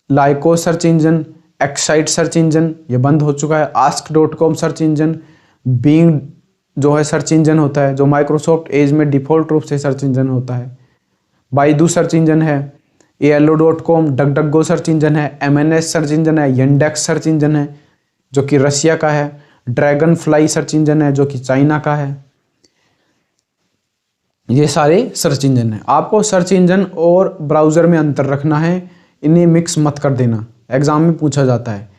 Lycos search engine, Excite search engine ये बंद हो चुका है, ask.com सर्च इंजन, बिंग जो है search engine होता है जो माइक्रोसॉफ्ट एज में डिफॉल्ट रूप से सर्च इंजन होता है, बाइडू सर्च इंजन है, ALO.com, डकडकगो सर्च इंजन है, MNS सर्च इंजन है, यंडेक्स सर्च इंजन है जो कि रशिया का है, ड्रैगन फ्लाई सर्च इंजन है जो कि चाइना का है। ये सारे सर्च इंजन हैं। आपको सर्च इंजन और ब्राउज़र में अंतर रखना है, इन्हें मिक्स मत कर देना, एग्जाम में पूछा जाता है।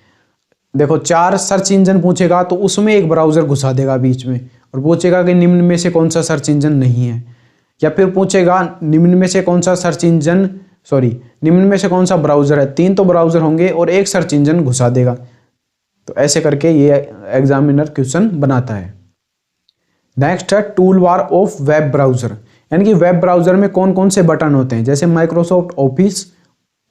देखो 4 सर्च इंजन पूछेगा तो उसमें एक ब्राउज़र घुसा देगा बीच में और पूछेगा कि निम्न में से कौन सा सर्च इंजन नहीं है, या फिर पूछेगा निम्न में से कौन सा सर्च इंजन निम्न में से कौन सा ब्राउज़र है, 3 तो ब्राउज़र होंगे और एक सर्च इंजन घुसा देगा। तो ऐसे करके ये एग्जामिनर क्वेश्चन बनाता है। नेक्स्ट है tool bar of web browser, यानी कि वेब ब्राउज़र में कौन कौन से बटन होते हैं, जैसे माइक्रोसॉफ्ट ऑफिस,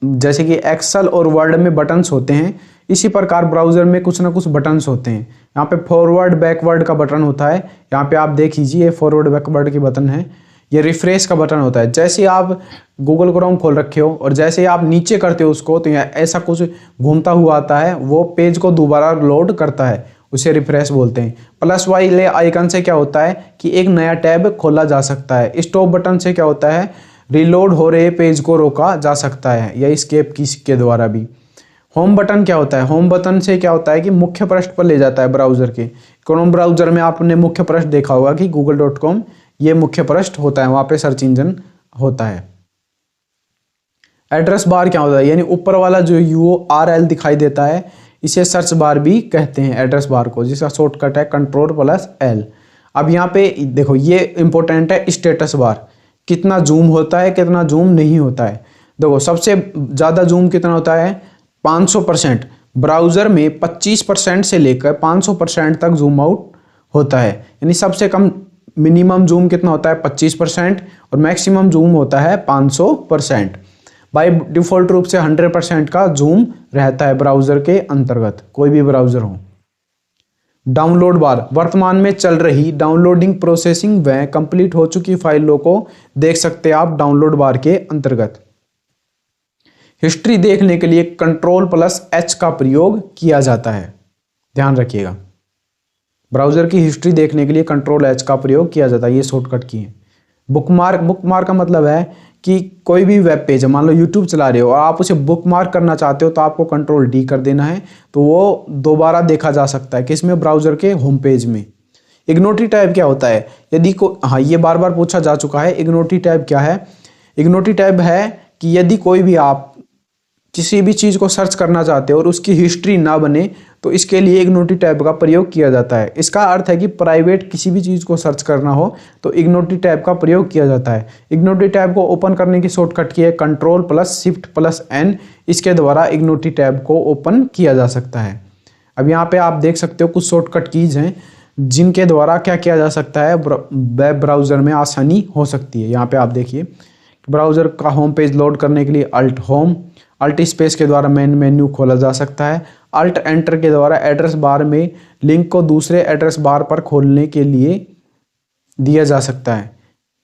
जैसे कि एक्सेल और वर्ड में बटन्स होते हैं, इसी प्रकार ब्राउज़र में कुछ ना कुछ बटन्स होते हैं। यहाँ पे फॉरवर्ड बैकवर्ड का बटन होता है, यहाँ पे आप देख लीजिए ये फॉरवर्ड बैकवर्ड के बटन है। ये रिफ्रेश का बटन होता है, जैसे आप गूगल क्रोम खोल रखे हो और जैसे आप नीचे करते हो उसको तो ऐसा कुछ घूमता हुआ आता है, वो पेज को दोबारा लोड करता है, उसे रिफ्रेश बोलते हैं। प्लस वाले आइकन से क्या होता है कि एक नया टैब खोला जा सकता है। स्टॉप बटन से क्या होता है, रिलोड हो रहे पेज को रोका जा सकता है, या एस्केप की के द्वारा भी। होम बटन क्या होता है, होम बटन से क्या होता है कि मुख्य पृष्ठ पर ले जाता है ब्राउज़र के। क्रोम ब्राउज़र में आपने मुख्य पृष्ठ देखा होगा कि google.com ये मुख्य पृष्ठ होता है, वहाँ पे सर्च इंजन होता है। एड्रेस बार क्या होता है, यानी ऊपर वाला जो URL दिखाई देता है इसे सर्च बार भी कहते हैं, एड्रेस बार को, जिसका शॉर्टकट है Ctrl+L। अब यहाँ पे देखो ये इंपॉर्टेंट है, स्टेटस बार कितना जूम होता है कितना जूम नहीं होता है। देखो सबसे ज़्यादा जूम कितना होता है, 500%। ब्राउज़र में 25% से लेकर 500% तक जूम आउट होता है, यानी सबसे कम मिनिमम जूम कितना होता है 25% और मैक्सिमम जूम होता है 500%। बाय डिफ़ॉल्ट रूप से 100% का जूम रहता है ब्राउज़र के अंतर्गत, कोई भी ब्राउज़र हो। डाउनलोड बार, वर्तमान में चल रही डाउनलोडिंग प्रोसेसिंग व कंप्लीट हो चुकी फाइलों को देख सकते हैं आप डाउनलोड बार के अंतर्गत। हिस्ट्री देखने के लिए Ctrl+H का प्रयोग किया जाता है, ध्यान रखिएगा। ब्राउज़र की हिस्ट्री देखने के लिए Ctrl+H का प्रयोग किया जाता है, ये शॉर्टकट की है। बुकमार्क का मतलब है कि कोई भी वेब पेज है, मान लो यूट्यूब चला रहे हो और आप उसे बुकमार्क करना चाहते हो तो आपको Ctrl+D कर देना है, तो वो दोबारा देखा जा सकता है किसमें, ब्राउज़र के होम पेज में। इग्नोटी टैब क्या होता है, यदि हाँ ये बार बार पूछा जा चुका है, इग्नोटी टैब क्या है। इग्नोटी टैब है कि यदि कोई भी आप किसी भी चीज़ को सर्च करना चाहते हो और उसकी हिस्ट्री ना बने तो इसके लिए इग्नोटी टैब का प्रयोग किया जाता है। इसका अर्थ है कि प्राइवेट किसी भी चीज़ को सर्च करना हो तो इग्नोटी टैब का प्रयोग किया जाता है। इग्नोटी टैब को ओपन करने की शॉर्टकट की है Ctrl+Shift+N, इसके द्वारा इग्नोटी टैब को ओपन किया जा सकता है। अब यहाँ पे आप देख सकते हो कुछ शॉर्टकट कीज हैं जिनके द्वारा क्या किया जा सकता है, वेब ब्राउज़र में आसानी हो सकती है। यहाँ पे आप देखिए ब्राउज़र का होम पेज लोड करने के लिए अल्ट होम, अल्ट स्पेस के द्वारा मेन मेन्यू खोला जा सकता है। अल्ट एंटर के द्वारा एड्रेस बार में लिंक को दूसरे एड्रेस बार पर खोलने के लिए दिया जा सकता है।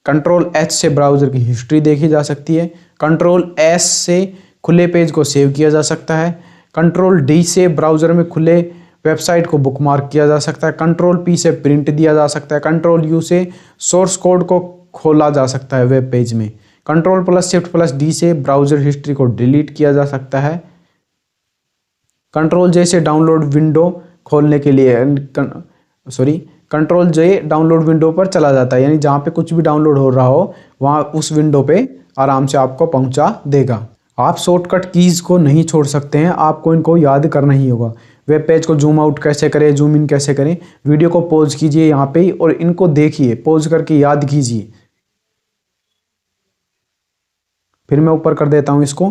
Ctrl+H से ब्राउज़र की हिस्ट्री देखी जा सकती है। Ctrl+S से खुले पेज को सेव किया जा सकता है। Ctrl+D से ब्राउज़र में खुले वेबसाइट को बुकमार्क किया जा सकता है। Ctrl+P से प्रिंट दिया जा सकता है। Ctrl+U से सोर्स कोड को खोला जा सकता है वेब पेज में। Ctrl+Shift+D से ब्राउज़र हिस्ट्री को डिलीट किया जा सकता है। Ctrl+J से डाउनलोड विंडो खोलने के लिए Ctrl+J डाउनलोड विंडो पर चला जाता है, यानी जहाँ पे कुछ भी डाउनलोड हो रहा हो वहाँ उस विंडो पे आराम से आपको पहुँचा देगा। आप शॉर्टकट कीज़ को नहीं छोड़ सकते हैं, आपको इनको याद करना ही होगा। वेब पेज को जूम आउट कैसे करें, जूम इन कैसे करें, वीडियो को पॉज कीजिए यहाँ पे और इनको देखिए, पॉज करके याद कीजिए। फिर मैं ऊपर कर देता हूँ इसको,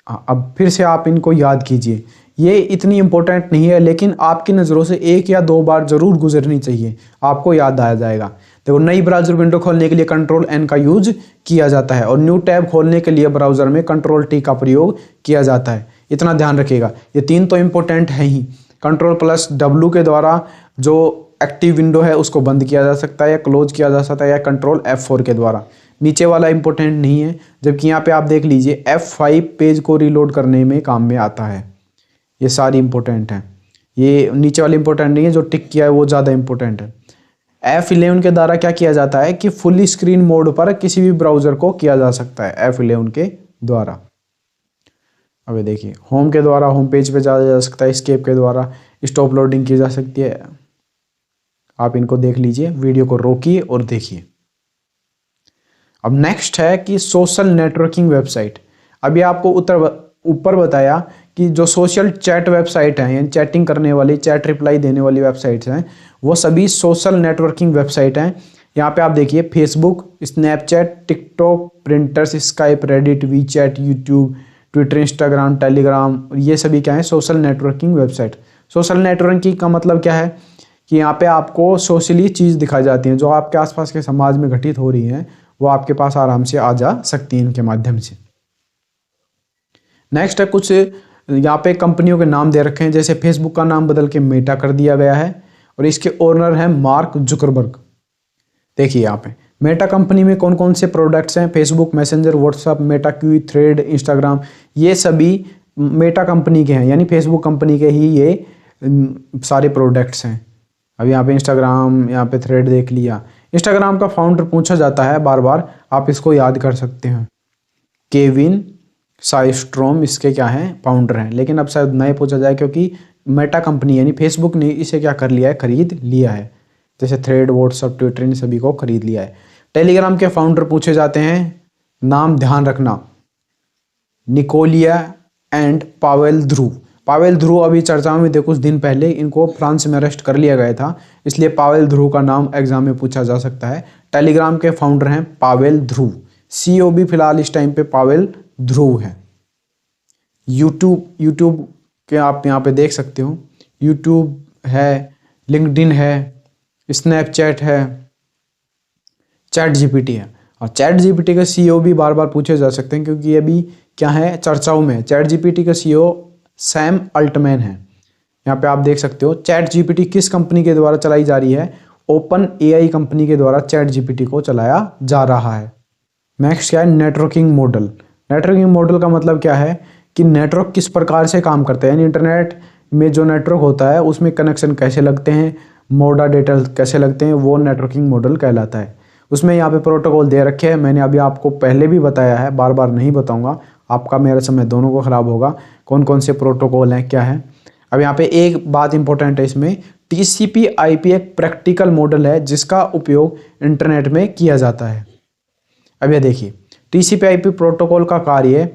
अब फिर से आप इनको याद कीजिए। ये इतनी इंपॉर्टेंट नहीं है लेकिन आपकी नज़रों से 1 या 2 बार ज़रूर गुजरनी चाहिए, आपको याद आ जाएगा। देखो नई ब्राउज़र विंडो खोलने के लिए Ctrl+N का यूज किया जाता है और न्यू टैब खोलने के लिए ब्राउज़र में Ctrl+T का प्रयोग किया जाता है। इतना ध्यान रखिएगा, ये 3 तो इम्पोर्टेंट है ही। Ctrl+W के द्वारा जो एक्टिव विंडो है उसको बंद किया जा सकता है या क्लोज किया जा सकता है, या Ctrl+F4 के द्वारा। नीचे वाला इंपॉर्टेंट नहीं है, जबकि यहाँ पे आप देख लीजिए F5 पेज को रीलोड करने में काम में आता है। ये सारी इंपॉर्टेंट हैं, ये नीचे वाली इंपॉर्टेंट नहीं है, जो टिक किया है वो ज़्यादा इंपॉर्टेंट है। F11 के द्वारा क्या किया जाता है कि फुल स्क्रीन मोड पर किसी भी ब्राउज़र को किया जा सकता है F11 के द्वारा। अब देखिए होम के द्वारा होम पेज पे जाया जा सकता है, एस्केप के द्वारा स्टॉप लोडिंग की जा सकती है। आप इनको देख लीजिए, वीडियो को रोकिए और देखिए। अब नेक्स्ट है कि सोशल नेटवर्किंग वेबसाइट। अभी आपको ऊपर बताया कि जो सोशल चैट वेबसाइट हैं, यानी चैटिंग करने वाली, चैट रिप्लाई देने वाली वेबसाइट्स हैं, वो सभी सोशल नेटवर्किंग वेबसाइट हैं। यहाँ पे आप देखिए Facebook, Snapchat, TikTok, printers, Skype, Reddit, WeChat, YouTube, Twitter, Instagram, Telegram, ये सभी क्या है, social networking website. Social networking का मतलब क्या है कि यहाँ पे आपको सोशली चीज़ दिखाई जाती हैं जो आपके आसपास के समाज में घटित हो रही हैं, वो आपके पास आराम से आ जा सकती है इनके माध्यम से। नेक्स्ट है कुछ यहाँ पे कंपनियों के नाम दे रखे हैं, जैसे फेसबुक का नाम बदल के मेटा कर दिया गया है और इसके ओनर हैं मार्क जुकरबर्ग। देखिए यहाँ पे मेटा कंपनी में कौन कौन से प्रोडक्ट्स हैं, Facebook, messenger, WhatsApp, Meta Q, thread, Instagram, ये सभी मेटा कंपनी के हैं, यानी फेसबुक कंपनी के ही ये सारे प्रोडक्ट्स हैं। अब यहाँ पे इंस्टाग्राम, यहाँ पे थ्रेड देख लिया। इंस्टाग्राम का फाउंडर पूछा जाता है बार बार, आप इसको याद कर सकते हैं, केविन साइस्ट्रोम इसके क्या हैं, फाउंडर हैं। लेकिन अब शायद नए पूछा जाए क्योंकि मेटा कंपनी यानी फेसबुक ने इसे क्या कर लिया है, खरीद लिया है। जैसे थ्रेड, व्हाट्सएप, ट्विटर इन सभी को खरीद लिया है। टेलीग्राम के फाउंडर पूछे जाते हैं, नाम ध्यान रखना, निकोलिया एंड पावेल ध्रुव। पावेल ध्रुव अभी चर्चाओं में थे कुछ दिन पहले, इनको फ्रांस में अरेस्ट कर लिया गया था, इसलिए पावेल ध्रुव का नाम एग्जाम में पूछा जा सकता है। टेलीग्राम के फाउंडर हैं पावेल ध्रुव। सीईओ भी फिलहाल इस टाइम पे पावेल ध्रुव है। यूट्यूब के आप यहाँ पे देख सकते हो, यूट्यूब है, लिंक्डइन है, स्नैपचैट है, चैट जीपीटी है। और चैट जीपीटी का सीईओ भी बार बार पूछे जा सकते हैं क्योंकि ये भी क्या है, चर्चाओं में है। चैट जीपीटी का सीईओ सैम अल्टमैन है। यहाँ पे आप देख सकते हो चैट जीपीटी किस कंपनी के द्वारा चलाई जा रही है, ओपन एआई कंपनी के द्वारा चैट जीपीटी को चलाया जा रहा है। नेक्स्ट क्या है, नेटवर्किंग मॉडल। नेटवर्किंग मॉडल का मतलब क्या है कि नेटवर्क किस प्रकार से काम करता है, यानी इंटरनेट में जो नेटवर्क होता है उसमें कनेक्शन कैसे लगते हैं, मोडा डेटा कैसे लगते हैं, वो नेटवर्किंग मॉडल कहलाता है। उसमें यहाँ पे प्रोटोकॉल दे रखे हैं, मैंने अभी आपको पहले भी बताया है, बार बार नहीं बताऊंगा, आपका मेरा समय दोनों को ख़राब होगा। कौन कौन से प्रोटोकॉल हैं, क्या है। अब यहाँ पे एक बात इंपॉर्टेंट है, इसमें टीसीपी आईपी एक प्रैक्टिकल मॉडल है जिसका उपयोग इंटरनेट में किया जाता है। अब ये देखिए, टीसीपी आईपी प्रोटोकॉल का कार्य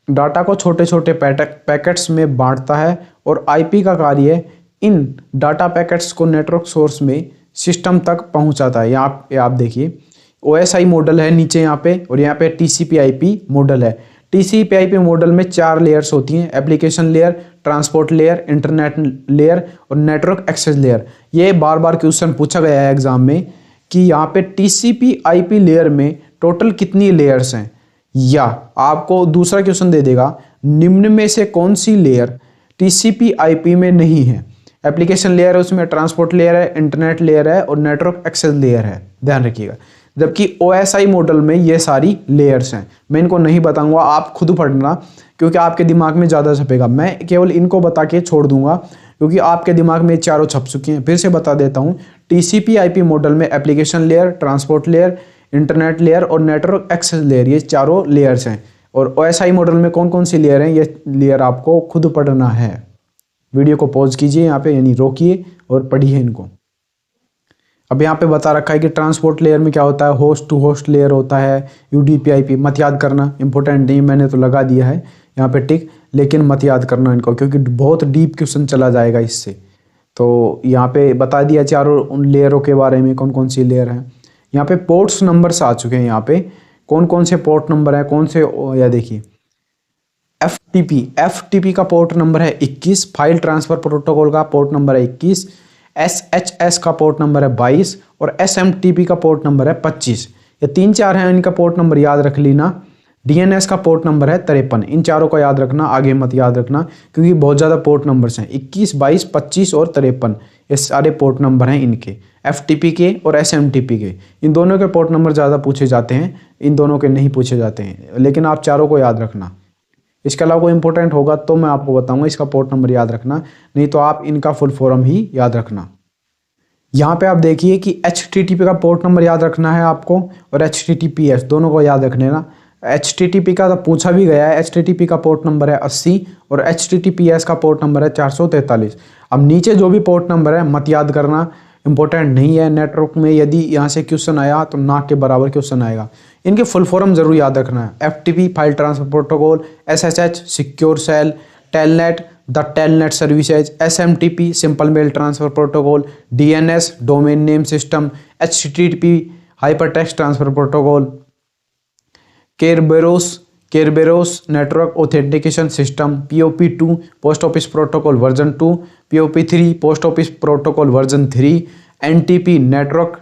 डाटा को छोटे छोटे पैकेट्स में बांटता है और आईपी का कार्य इन डाटा पैकेट्स को नेटवर्क सोर्स में सिस्टम तक पहुंचाता है। यहाँ आप देखिए ओएसआई मॉडल है नीचे यहाँ पे, और यहाँ पे टीसीपी आईपी मॉडल है। टीसीपी आईपी मॉडल में 4 लेयर्स होती हैं, application layer, transport layer, internet layer और नेटवर्क एक्सेस लेयर। ये बार बार क्वेश्चन पूछा गया है एग्जाम में कि यहाँ पे टीसीपी आईपी लेयर में टोटल कितनी लेयर्स हैं, या आपको दूसरा क्वेश्चन दे देगा, निम्न में से कौन सी लेयर टीसीपी आईपी में नहीं है। एप्लीकेशन लेयर है, उसमें ट्रांसपोर्ट लेयर है, इंटरनेट लेयर है और नेटवर्क एक्सेस लेयर है, ध्यान रखिएगा। जबकि ओएसआई मॉडल में ये सारी लेयर्स हैं। मैं इनको नहीं बताऊंगा, आप खुद पढ़ना क्योंकि आपके दिमाग में ज़्यादा छपेगा। मैं केवल इनको बता के छोड़ दूंगा क्योंकि आपके दिमाग में चारों छप चुकी हैं। फिर से बता देता हूँ, टीसीपी आईपी मॉडल में application layer, transport layer, internet layer और नेटवर्क एक्सेस लेयर, ये चारों लेयर्स हैं। और ओएसआई मॉडल में कौन कौन सी लेयर हैं, ये लेयर आपको खुद पढ़ना है। वीडियो को पॉज कीजिए यहाँ पे, यानी रोकिए और पढ़िए इनको। अब यहाँ पे बता रखा है कि ट्रांसपोर्ट लेयर में क्या होता है, होस्ट टू होस्ट लेयर होता है, यूडीपी आईपी। मत याद करना, इंपॉर्टेंट नहीं, मैंने तो लगा दिया है यहाँ पे टिक, लेकिन मत याद करना इनको क्योंकि बहुत डीप क्वेश्चन चला जाएगा इससे। तो यहाँ पे बता दिया चारों उन लेयरों के बारे में, कौन कौन सी लेयर हैं। यहाँ पे पोर्ट्स नंबर्स आ चुके हैं, यहाँ पे कौन कौन से पोर्ट नंबर है, कौन से, या देखिए एफटीपी का पोर्ट नंबर है 21, फाइल ट्रांसफर प्रोटोकॉल का पोर्ट नंबर है 21, एसएचएस का पोर्ट नंबर है 22 और एसएमटीपी का पोर्ट नंबर है 25। ये 3-4 हैं, इनका पोर्ट नंबर याद रख लेना। डीएनएस का पोर्ट नंबर है 53। इन चारों को याद रखना, आगे मत याद रखना क्योंकि बहुत ज़्यादा पोर्ट नंबर्स हैं, 21, 22, 25 और 53। ये सारे पोर्ट नंबर हैं इनके, एफटीपी के और एसएमटीपी के। इन दोनों के पोर्ट नंबर ज़्यादा पूछे जाते हैं, इन दोनों के नहीं पूछे जाते हैं, लेकिन आप चारों को याद रखना। इसके अलावा कोई इंपॉर्टेंट होगा तो मैं आपको बताऊंगा, इसका पोर्ट नंबर याद रखना, नहीं तो आप इनका फुल फॉर्म ही याद रखना। यहाँ पे आप देखिए कि HTTP का पोर्ट नंबर याद रखना है आपको और HTTPS दोनों को याद रख लेना। HTTP का तो पूछा भी गया है, HTTP का पोर्ट नंबर है 80 और HTTPS का पोर्ट नंबर है 443। अब नीचे जो भी पोर्ट नंबर है मत याद करना, इंपॉर्टेंट नहीं है। नेटवर्क में यदि यहाँ से क्वेश्चन आया तो नाक के बराबर क्वेश्चन आएगा। इनके फुल फॉर्म जरूर याद रखना है, FTP file transfer protocol, SSH secure shell, telnet the telnet services, SMTP simple mail transfer protocol, DNS domain name system, HTTP hypertext transfer protocol, Kerberos network authentication system, POP2 post office protocol version 2, POP3 post office protocol version 3, NTP network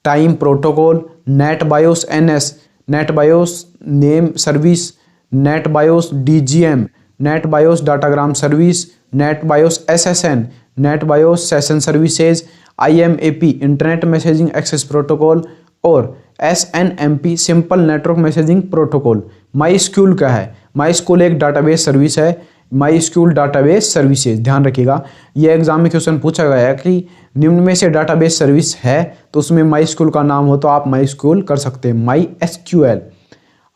time protocol, NetBIOS NS, NetBIOS name service, NetBIOS DGM, NetBIOS datagram service, NetBIOS SSN, NetBIOS session services, IMAP internet messaging access protocol और SNMP simple network messaging protocol. MySQL क्या है? माईस्क्यूल एक database service है, माईस्क्यूल database services. ध्यान रखिएगा, ये exam में question पूछा गया है कि निम्न में से डाटाबेस सर्विस है तो उसमें माईस्क्यूल का नाम हो तो आप माईस्क्यूल कर सकते हैं। MySQL,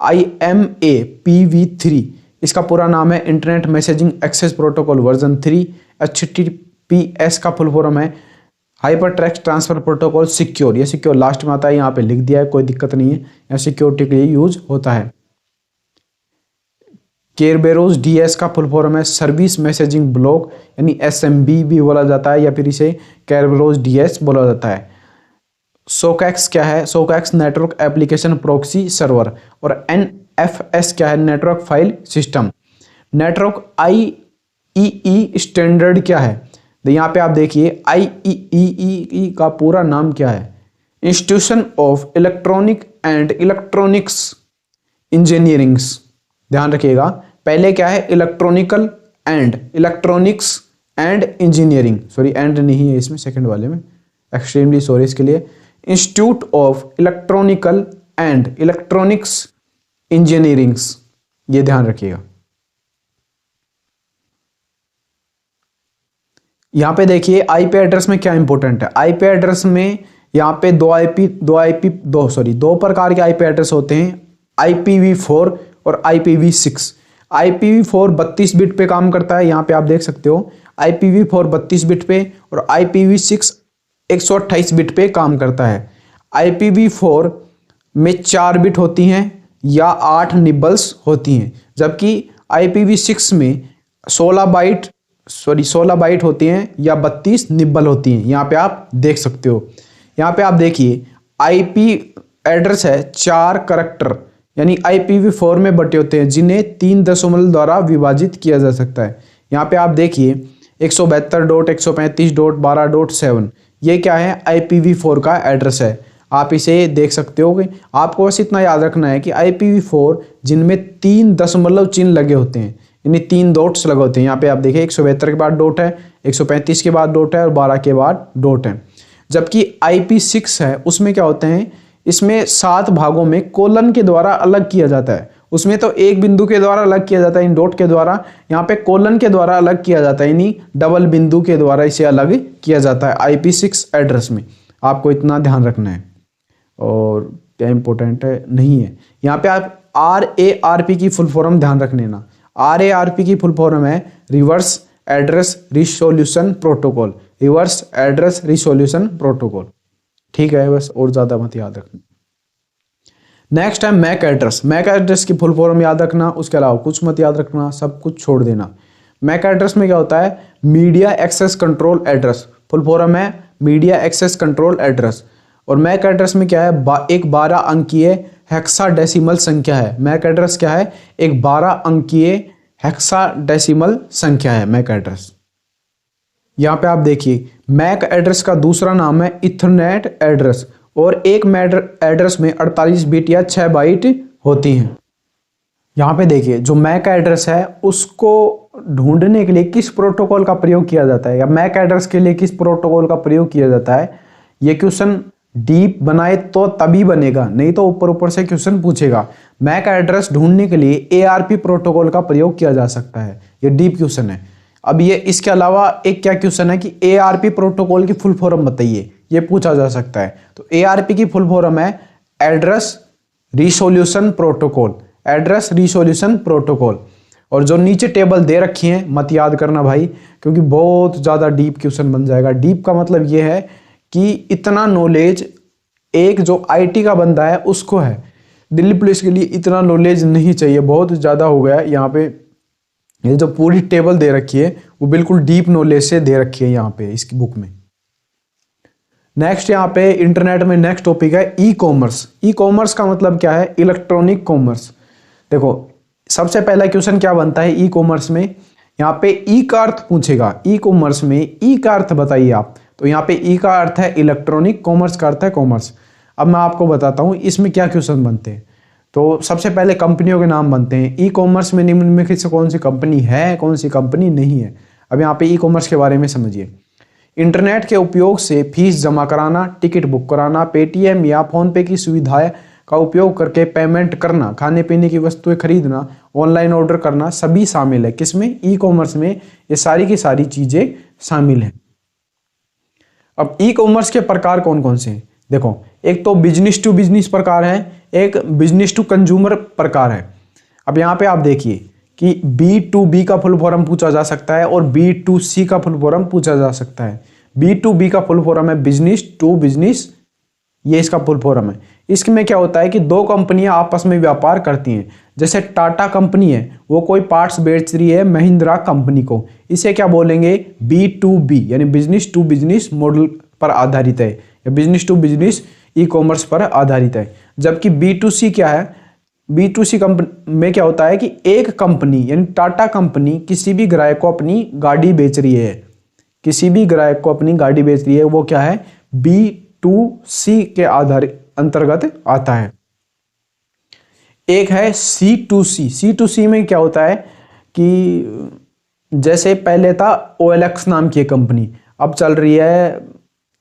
IMAPv3 इसका पूरा नाम है internet messaging access protocol version 3। HTTPS का फुल फॉर्म है hypertext transfer protocol secure. ये सिक्योर लास्ट में आता है, यहाँ पे लिख दिया है, कोई दिक्कत नहीं है, यहाँ सिक्योरिटी के लिए यूज होता है। केरबेरोस DS का फुल फॉर्म है सर्विस मैसेजिंग ब्लॉक, यानी SMB भी बोला जाता है या फिर इसे केरबेरोस DS बोला जाता है। सोकैक्स क्या है? सोकैक्स नेटवर्क एप्लीकेशन प्रोक्सी सर्वर। और NFS क्या है? Network file system. Network IEEE standard क्या है? तो यहाँ पे आप देखिए IEEE का पूरा नाम क्या है? Institution of electronic and electronics engineerings. ध्यान रखिएगा, पहले क्या है? Electronical and electronics and engineering, sorry and नहीं है इसमें, सेकंड वाले में, एक्सट्रीमली सॉरी इसके लिए। Institute of electronical and electronics engineerings, ये ध्यान रखिएगा। यहाँ पे देखिए IP एड्रेस में क्या इंपॉर्टेंट है। IP एड्रेस में यहाँ पे दो प्रकार के IP एड्रेस होते हैं, IPv4 और IPv6। IPv4 32 बिट पे काम करता है, यहाँ पे आप देख सकते हो IPv4 32 बिट पे और IPv6 128 बिट पे काम करता है। IPv4 में 4 बिट होती हैं या 8 निबल्स होती हैं, जबकि IPv6 में 16 बाइट होती हैं या 32 निबल होती हैं। यहाँ पे आप देख सकते हो, यहाँ पे आप देखिए IP एड्रेस है 4 करैक्टर, यानी IPv4 में बटे होते हैं जिन्हें 3 दशमलव द्वारा विभाजित किया जा सकता है। यहाँ पे आप देखिए 172.135.12.7, ये क्या है? IPv4 का एड्रेस है। आप इसे देख सकते हो कि आपको बस इतना याद रखना है कि IPv4 जिनमें 3 दशमलव चिन्ह लगे होते हैं, यानी 3 डॉट्स लगे होते हैं। यहाँ पे आप देखिए 172 के बाद डॉट है, 135 के बाद डॉट है और 12 के बाद डॉट है। जबकि IP6 है, उसमें क्या होते हैं? इसमें 7 भागों में कोलन के द्वारा अलग किया जाता है। उसमें तो एक बिंदु के द्वारा अलग किया जाता है इन डॉट के द्वारा, यहाँ पे कोलन के द्वारा अलग किया जाता है, यानी डबल बिंदु के द्वारा इसे अलग किया जाता है IP6 एड्रेस में। आपको इतना ध्यान रखना है, और क्या इंपॉर्टेंट है नहीं है। यहाँ पे आप RARP की फुल फॉर्म ध्यान रख लेना। RARP की फुल फॉर्म है reverse address resolution protocol, reverse address resolution protocol. ठीक है, बस और ज्यादा मत याद रखना। नेक्स्ट है मैक एड्रेस। मैक एड्रेस की फुल फॉर्म याद रखना, उसके अलावा कुछ मत याद रखना, सब कुछ छोड़ देना। मैक एड्रेस में क्या होता है? Media access control address, full form है मीडिया एक्सेस कंट्रोल एड्रेस। और मैक एड्रेस में क्या है? एक 12 अंकीय हेक्साडेसिमल संख्या है। मैक एड्रेस क्या है? एक 12 अंकीय हेक्साडेसिमल संख्या है मैक एड्रेस। यहाँ पे आप देखिए मैक एड्रेस का दूसरा नाम है इथरनेट एड्रेस, और एक मैक एड्रेस में 48 बिट या 6 बाइट होती हैं। यहाँ पे देखिए जो मैक एड्रेस है उसको ढूंढने के लिए किस प्रोटोकॉल का प्रयोग किया जाता है, या मैक एड्रेस के लिए किस प्रोटोकॉल का प्रयोग किया जाता है। ये क्वेश्चन डीप बनाए तो तभी बनेगा, नहीं तो ऊपर ऊपर से क्वेश्चन पूछेगा। मैक एड्रेस ढूंढने के लिए ARP प्रोटोकॉल का प्रयोग किया जा सकता है, ये डीप क्वेश्चन है। अब ये इसके अलावा एक क्या क्वेश्चन है कि ARP प्रोटोकॉल की फुल फॉर्म बताइए, ये पूछा जा सकता है। तो ARP की फुल फॉर्म है address resolution protocol, address resolution protocol. और जो नीचे टेबल दे रखी है मत याद करना भाई, क्योंकि बहुत ज़्यादा डीप क्वेश्चन बन जाएगा। डीप का मतलब ये है कि इतना नॉलेज एक जो IT का बंदा है उसको है, दिल्ली पुलिस के लिए इतना नॉलेज नहीं चाहिए, बहुत ज़्यादा हो गया। यहाँ पे ये जो पूरी टेबल दे रखी है वो बिल्कुल डीप नॉलेज से दे रखी है यहाँ पे इसकी बुक में। नेक्स्ट यहाँ पे इंटरनेट में नेक्स्ट टॉपिक है ई कॉमर्स। ई कॉमर्स का मतलब क्या है? Electronic commerce. देखो सबसे पहला क्वेश्चन क्या बनता है ई कॉमर्स में? यहाँ पे ई का अर्थ पूछेगा। ई कॉमर्स में ई का अर्थ बताइए आप। तो यहाँ पे ई का अर्थ है इलेक्ट्रॉनिक, कॉमर्स का अर्थ है कॉमर्स। अब मैं आपको बताता हूँ इसमें क्या क्वेश्चन बनते हैं। तो सबसे पहले कंपनियों के नाम बनते हैं। ई कॉमर्स में निम्नलिखित से कौन सी कंपनी है, कौन सी कंपनी नहीं है। अब यहाँ पे ई कॉमर्स के बारे में समझिए। इंटरनेट के उपयोग से फीस जमा कराना, टिकट बुक कराना, पेटीएम या फोन पे की सुविधाएं का उपयोग करके पेमेंट करना, खाने पीने की वस्तुएं खरीदना, ऑनलाइन ऑर्डर करना सभी शामिल है। किसमें? ई कॉमर्स में ये सारी की सारी चीजें शामिल हैं। अब ई कॉमर्स के प्रकार कौन कौन से हैं? देखो, एक तो बिजनेस टू बिजनेस प्रकार है, एक बिजनेस टू कंज्यूमर प्रकार है। अब यहाँ पे आप देखिए कि B2B का फुल फॉर्म पूछा जा सकता है और B2C का फुल फॉर्म पूछा जा सकता है। B2B का फुल फॉर्म है बिजनेस टू बिजनेस, ये इसका फुल फॉर्म है। इसमें क्या होता है कि दो कंपनियां आपस में व्यापार करती हैं। जैसे टाटा कंपनी है, वो कोई पार्ट्स बेच रही है महिंद्रा कंपनी को, इसे क्या बोलेंगे? B2B यानी बिजनेस टू बिजनेस मॉडल पर आधारित है या business to business e commerce पर आधारित है। जबकि B2C क्या है? B2C कंपनी में क्या होता है कि एक कंपनी यानी टाटा कंपनी किसी भी ग्राहक को अपनी गाड़ी बेच रही है, किसी भी ग्राहक को अपनी गाड़ी बेच रही है, वो क्या है? B2C के आधार अंतर्गत आता है। एक है C2C। C2C में क्या होता है कि जैसे पहले था OLX नाम की एक कंपनी, अब चल रही है,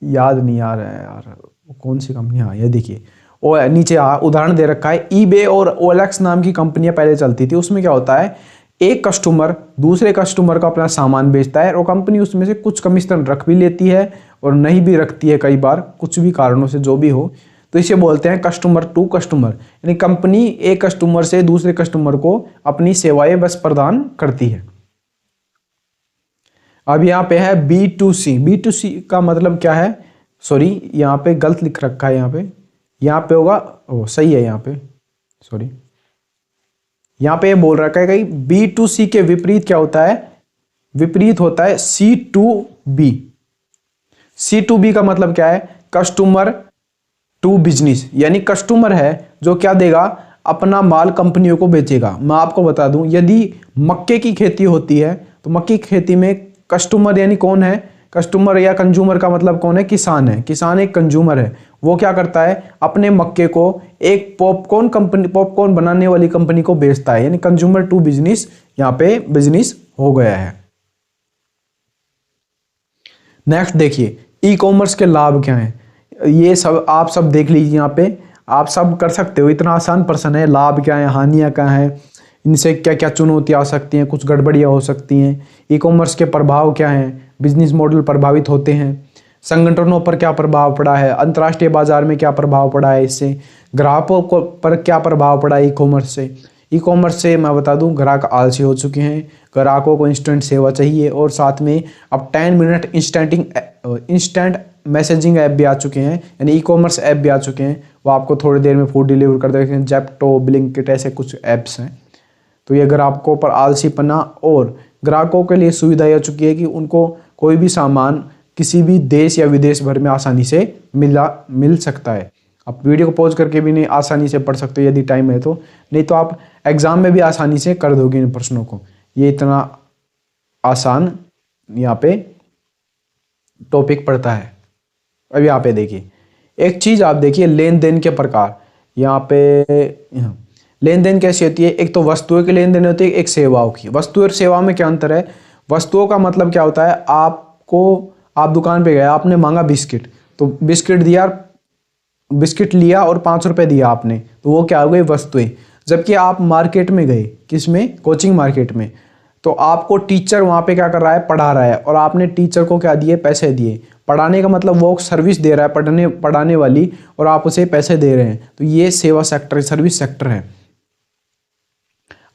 याद नहीं आ रहा है यार कौन सी कंपनी। हाँ, ये देखिए नीचे उदाहरण दे रखा है। eBay और OLX नाम की कंपनियां पहले चलती थी। उसमें क्या होता है, एक कस्टमर दूसरे कस्टमर को अपना सामान बेचता है और कंपनी उसमें से कुछ कमीशन रख भी लेती है और नहीं भी रखती है, कई बार कुछ भी कारणों से जो भी हो। तो इसे बोलते हैं कस्टमर टू कस्टमर, यानी कंपनी एक कस्टमर से दूसरे कस्टमर को अपनी सेवाएं बस प्रदान करती है। अब यहाँ पे है B2C। B2C का मतलब क्या है? सॉरी, यहाँ पे गलत लिख रखा है। यहाँ पे होगा, ओ सही है, यहाँ पे सॉरी, यहाँ पे बोल रखा है कि B2C के विपरीत क्या होता है? विपरीत होता है C2B। C2B का मतलब क्या है? कस्टमर टू बिजनेस, यानी कस्टमर है जो क्या देगा? अपना माल कंपनियों को बेचेगा। मैं आपको बता दूं, यदि मक्के की खेती होती है तो मक्के की खेती में कस्टमर यानी कौन है? कस्टमर या कंज्यूमर का मतलब कौन है? किसान है। किसान एक कंज्यूमर है। वो क्या करता है? अपने मक्के को एक पॉपकॉर्न बनाने वाली कंपनी को बेचता है, यानी कंज्यूमर टू बिजनेस यहाँ पे बिजनेस हो गया है। नेक्स्ट देखिए, ई कॉमर्स के लाभ क्या हैं? ये सब आप सब देख लीजिए, यहाँ पे आप सब कर सकते हो, इतना आसान प्रश्न है। लाभ क्या है, हानियां क्या है, इनसे क्या क्या चुनौतियां आ सकती हैं, कुछ गड़बड़ियां हो सकती हैं। ई कॉमर्स के प्रभाव क्या हैं? बिजनेस मॉडल प्रभावित होते हैं। संगठनों पर क्या प्रभाव पड़ा है? अंतर्राष्ट्रीय बाजार में क्या प्रभाव पड़ा है इससे? ग्राहकों को पर क्या प्रभाव पड़ा है ई कॉमर्स से? ई कॉमर्स से मैं बता दूं, ग्राहक आलसी हो चुके हैं, ग्राहकों को इंस्टेंट सेवा चाहिए और साथ में अब 10 मिनट इंस्टेंट मैसेजिंग ऐप भी आ चुके हैं, यानी ई कॉमर्स ऐप भी आ चुके हैं। वो आपको थोड़ी देर में फूड डिलीवर कर देते हैं। जेप्टो, ब्लिंकिट, ऐसे कुछ ऐप्स हैं। तो ये ग्राहकों पर आलसीपना और ग्राहकों के लिए सुविधा आ चुकी है कि उनको कोई भी सामान किसी भी देश या विदेश भर में आसानी से मिल सकता है। आप वीडियो को पॉज करके भी नहीं आसानी से पढ़ सकते हो यदि टाइम है तो, नहीं तो आप एग्जाम में भी आसानी से कर दोगे इन प्रश्नों को। ये इतना आसान यहाँ पे टॉपिक पड़ता है। अब यहाँ पे देखिए, एक चीज आप देखिए, लेन देन के प्रकार। यहाँ पे लेन देन कैसी होती है? एक तो वस्तुओं की लेन देन होती है, एक सेवाओं की। वस्तु और सेवा में क्या अंतर है? वस्तुओं का मतलब क्या होता है? आप दुकान पे गए, आपने मांगा बिस्किट, तो बिस्किट दिया, बिस्किट लिया और 5 रुपए दिया आपने, तो वो क्या हो गई? वस्तुएं। जबकि आप मार्केट में गए, किसमें? कोचिंग मार्केट में, तो आपको टीचर वहां पे क्या कर रहा है? पढ़ा रहा है, और आपने टीचर को क्या दिए? पैसे दिए। पढ़ाने का मतलब वो सर्विस दे रहा है पढ़ाने वाली, और आप उसे पैसे दे रहे हैं, तो ये सेवा सेक्टर, सर्विस सेक्टर है।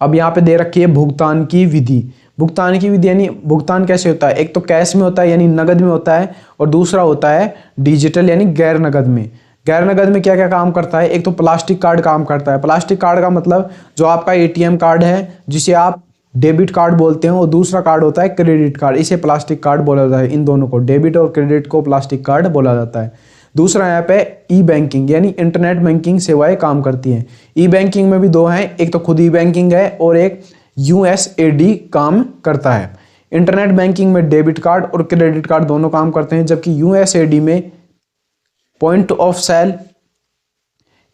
अब यहाँ पे दे रखी है भुगतान की विधि। भुगतान की विधि यानी भुगतान कैसे होता है? एक तो कैश में होता है यानी नगद में होता है, और दूसरा होता है डिजिटल यानी गैर नगद में। गैर नगद में क्या क्या काम करता है? एक तो प्लास्टिक कार्ड काम करता है। प्लास्टिक कार्ड का मतलब जो आपका ATM कार्ड है, जिसे आप डेबिट कार्ड बोलते हैं, और दूसरा कार्ड होता है क्रेडिट कार्ड, इसे प्लास्टिक कार्ड बोला जाता है। इन दोनों को, डेबिट और क्रेडिट को प्लास्टिक कार्ड बोला जाता है। दूसरा ऐप है ई बैंकिंग, यानी इंटरनेट बैंकिंग सेवाएं काम करती हैं। ई बैंकिंग में भी दो हैं, एक तो खुद ई बैंकिंग है और एक USAID काम करता है। इंटरनेट बैंकिंग में डेबिट कार्ड और क्रेडिट कार्ड दोनों काम करते हैं, जबकि USAID में point of sale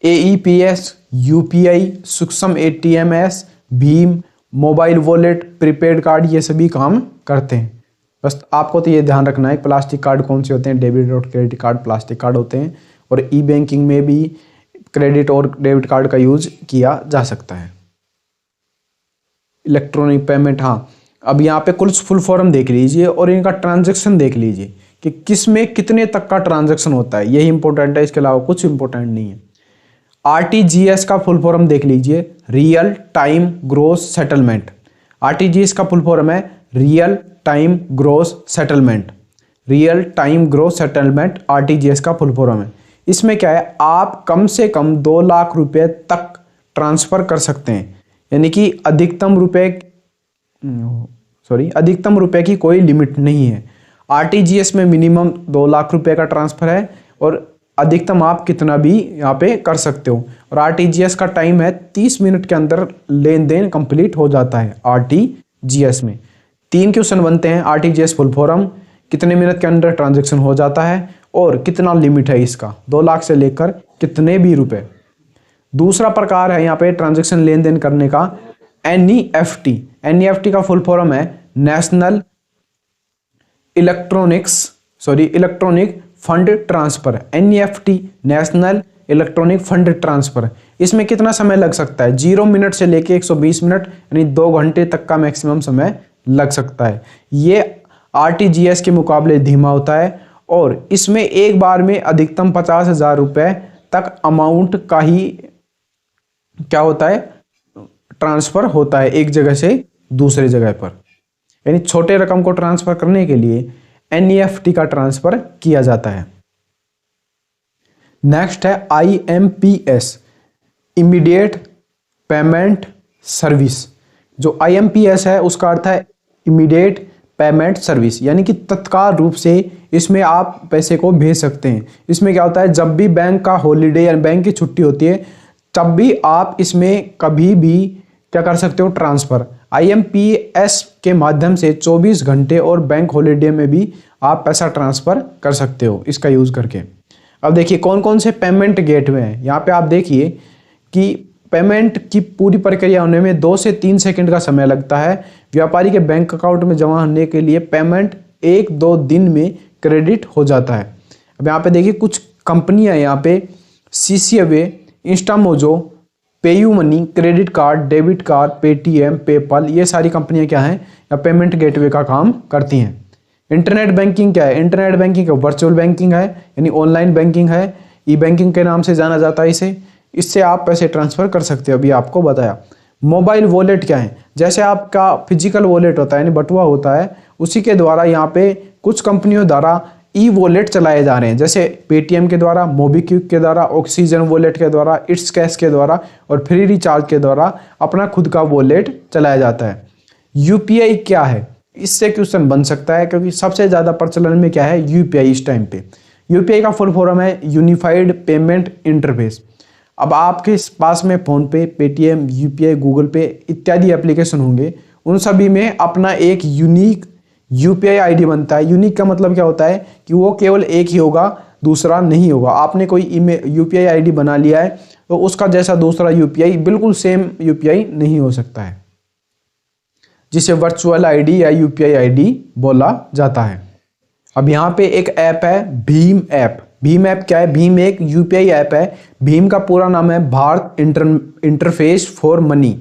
AEPS, UPI, सूक्ष्म ATMS, भीम, मोबाइल वॉलेट, प्रीपेड कार्ड, ये सभी काम करते हैं। बस आपको तो ये ध्यान रखना है प्लास्टिक कार्ड कौन से होते हैं, डेबिट और क्रेडिट कार्ड प्लास्टिक कार्ड होते हैं, और ई बैंकिंग में भी क्रेडिट और डेबिट कार्ड का यूज किया जा सकता है। इलेक्ट्रॉनिक पेमेंट, हाँ, अब यहाँ पे कुल फुल फॉर्म देख लीजिए और इनका ट्रांजैक्शन देख लीजिए कि किस में कितने तक का ट्रांजैक्शन होता है, यही इंपॉर्टेंट है, इसके अलावा कुछ इंपॉर्टेंट नहीं है। RTGS का फुल फॉर्म देख लीजिए, real time gross settlement. RTGS का फुल फॉर्म है real time gross settlement. Real time gross settlement RTGS का फुल फॉर्म है। इसमें क्या है, आप कम से कम 2 लाख रुपए तक ट्रांसफर कर सकते हैं, यानी कि अधिकतम रुपए की कोई लिमिट नहीं है। RTGS में मिनिमम 2 लाख रुपए का ट्रांसफर है और अधिकतम आप कितना भी यहाँ पे कर सकते हो। और RTGS का टाइम है 30 मिनट के अंदर लेन देन कंप्लीट हो जाता है। RTGS में 3 क्वेश्चन बनते हैं। RTGS फुल फॉर्म, कितने मिनट के अंदर ट्रांजैक्शन हो जाता है और कितना लिमिट है इसका, 2 लाख से लेकर कितने भी रुपए। दूसरा प्रकार है यहाँ पे ट्रांजैक्शन लेन देन करने का NEFT। NEFT का फुल फॉर्म है national electronic fund transfer. NEFT national electronic fund transfer. इसमें कितना समय लग सकता है, 0 मिनट से लेके 120 मिनट यानी 2 घंटे तक का मैक्सिमम समय लग सकता है। ये RTGS के मुकाबले धीमा होता है और इसमें एक बार में अधिकतम 50,000 रुपये तक अमाउंट का ही क्या होता है, ट्रांसफर होता है एक जगह से दूसरे जगह पर। यानी छोटे रकम को ट्रांसफर करने के लिए NEFT का ट्रांसफर किया जाता है। नेक्स्ट है IMPS, इमीडिएट पेमेंट सर्विस। जो IMPS है उसका अर्थ है इमीडिएट पेमेंट सर्विस, यानी कि तत्काल रूप से इसमें आप पैसे को भेज सकते हैं। इसमें क्या होता है, जब भी बैंक का हॉलीडे या बैंक की छुट्टी होती है तब भी आप इसमें कभी भी क्या कर सकते हो, ट्रांसफर। IMPS के माध्यम से 24 घंटे और बैंक हॉलीडे में भी आप पैसा ट्रांसफर कर सकते हो इसका यूज़ करके। अब देखिए कौन कौन से पेमेंट गेटवे हैं। यहाँ पे आप देखिए कि पेमेंट की पूरी प्रक्रिया होने में 2 से 3 सेकंड का समय लगता है। व्यापारी के बैंक अकाउंट में जमा होने के लिए पेमेंट 1-2 दिन में क्रेडिट हो जाता है। अब यहाँ पे देखिए कुछ कंपनियाँ यहाँ पे CCAway, Instamojo, PayU money, credit card, debit card, Paytm, PayPal, ये सारी कंपनियां क्या हैं या पेमेंट गेटवे का काम करती हैं। इंटरनेट बैंकिंग क्या है, इंटरनेट बैंकिंग वर्चुअल बैंकिंग है, यानी ऑनलाइन बैंकिंग है, ई बैंकिंग के नाम से जाना जाता है इसे। इससे आप पैसे ट्रांसफर कर सकते हो, अभी आपको बताया। मोबाइल वॉलेट क्या है, जैसे आपका फिजिकल वॉलेट होता है यानी बटुआ होता है, उसी के द्वारा यहाँ पे कुछ कंपनियों द्वारा ई वॉलेट चलाए जा रहे हैं, जैसे पेटीएम के द्वारा, मोबीक्विक के द्वारा, ऑक्सीजन वॉलेट के द्वारा, इट्स कैश के द्वारा और फ्री रिचार्ज के द्वारा अपना खुद का वॉलेट चलाया जाता है। UPI क्या है, इससे क्वेश्चन बन सकता है क्योंकि सबसे ज़्यादा प्रचलन में क्या है, UPI इस टाइम पे। UPI का फुल फॉर्म है यूनिफाइड पेमेंट इंटरफेस। अब आपके पास में फ़ोनपे, पेटीएम, UPI, गूगल पे इत्यादि एप्लीकेशन होंगे, उन सभी में अपना एक यूनिक UPI ID बनता है। यूनिक का मतलब क्या होता है कि वो केवल एक ही होगा, दूसरा नहीं होगा। आपने कोई UPI ID बना लिया है तो उसका जैसा दूसरा UPI बिल्कुल सेम UPI नहीं हो सकता है, जिसे वर्चुअल ID या UPI ID बोला जाता है। अब यहाँ पे एक ऐप है भीम ऐप। भीम ऐप क्या है, भीम एक UPI ऐप है। भीम का पूरा नाम है Bharat interface for money.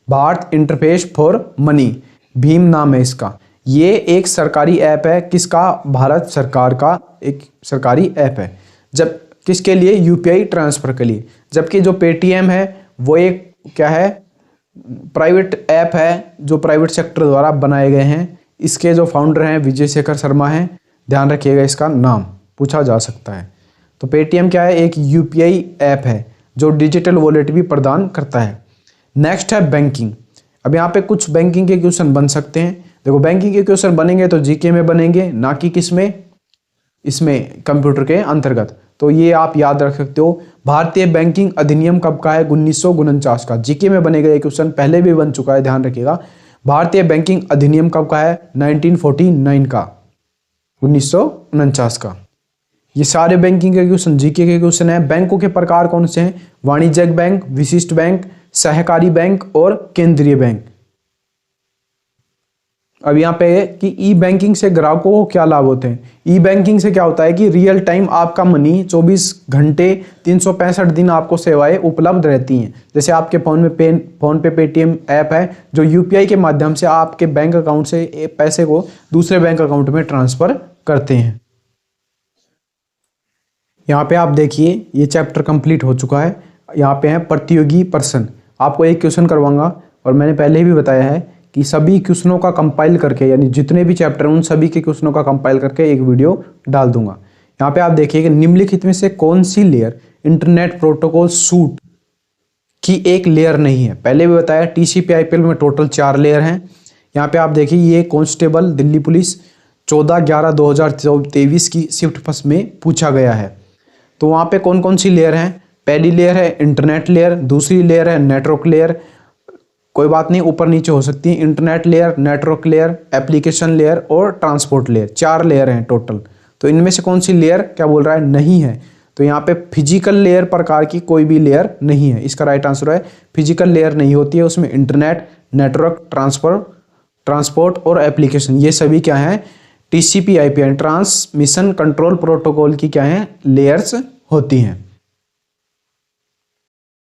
Bharat interface for money Bhim नाम है इसका। ये एक सरकारी ऐप है, किसका, भारत सरकार का एक सरकारी ऐप है। जब किसके लिए, UPI ट्रांसफ़र के लिए। जबकि जो पेटीएम है वो एक क्या है, प्राइवेट ऐप है जो प्राइवेट सेक्टर द्वारा बनाए गए हैं। इसके जो फाउंडर हैं विजय शेखर शर्मा हैं, ध्यान रखिएगा इसका नाम पूछा जा सकता है। तो पेटीएम क्या है, एक UPI ऐप है जो डिजिटल वॉलेट भी प्रदान करता है। नेक्स्ट है बैंकिंग। अब यहाँ पे कुछ बैंकिंग के क्वेश्चन बन सकते हैं। देखो बैंकिंग के क्वेश्चन बनेंगे तो GK में बनेंगे, ना कि किसमें, इसमें कंप्यूटर के अंतर्गत। तो ये आप याद रख सकते हो। भारतीय बैंकिंग अधिनियम कब का है, 1949 का। GK में बनेगा ये क्वेश्चन, पहले भी बन चुका है, ध्यान रखिएगा। भारतीय बैंकिंग अधिनियम कब का है, 1949 का, 1949 का। ये सारे बैंकिंग के क्वेश्चन जीके के क्वेश्चन है। बैंकों के प्रकार कौन से हैं? वाणिज्यिक बैंक, विशिष्ट बैंक, सहकारी बैंक और केंद्रीय बैंक। अब यहाँ पे है कि ई बैंकिंग से ग्राहकों को क्या लाभ होते हैं। ई बैंकिंग से क्या होता है कि रियल टाइम आपका मनी 24 घंटे 365 दिन आपको सेवाएं उपलब्ध रहती हैं। जैसे आपके फोन पे पेटीएम ऐप है जो यूपीआई के माध्यम से आपके बैंक अकाउंट से पैसे को दूसरे बैंक अकाउंट में ट्रांसफर करते हैं। यहाँ पे आप देखिए ये चैप्टर कंप्लीट हो चुका है। यहाँ पे है प्रतियोगी प्रश्न। आपको एक क्वेश्चन करवाऊंगा और मैंने पहले भी बताया है कि सभी क्वेश्चनों का कंपाइल करके, यानी जितने भी चैप्टर हैं उन सभी के क्वेश्चनों का कंपाइल करके एक वीडियो डाल दूंगा। यहाँ पे आप देखिए कि निम्नलिखित में से कौन सी लेयर इंटरनेट प्रोटोकॉल सूट की एक लेयर नहीं है। पहले भी बताया टीसीपी आईपीएल में टोटल 4 लेयर हैं। यहाँ पे आप देखिए ये कांस्टेबल दिल्ली पुलिस 14/11/2023 की शिफ्ट फर्स्ट में पूछा गया है। तो वहाँ पे कौन कौन सी लेयर हैं? पहली लेयर है इंटरनेट लेयर, दूसरी लेयर है नेटवर्क लेयर, कोई बात नहीं ऊपर नीचे हो सकती है, internet layer, network layer, application layer और ट्रांसपोर्ट लेयर। 4 लेयर हैं टोटल। तो इनमें से कौन सी लेयर क्या बोल रहा है? नहीं है। तो यहाँ पे फिजिकल लेयर प्रकार की कोई भी लेयर नहीं है। इसका राइट आंसर है फिजिकल लेयर नहीं होती है, उसमें इंटरनेट, नेटवर्क, ट्रांसपोर्ट और एप्लीकेशन ये सभी क्या है? TCP IP transmission control protocol की क्या है? लेयर्स होती हैं।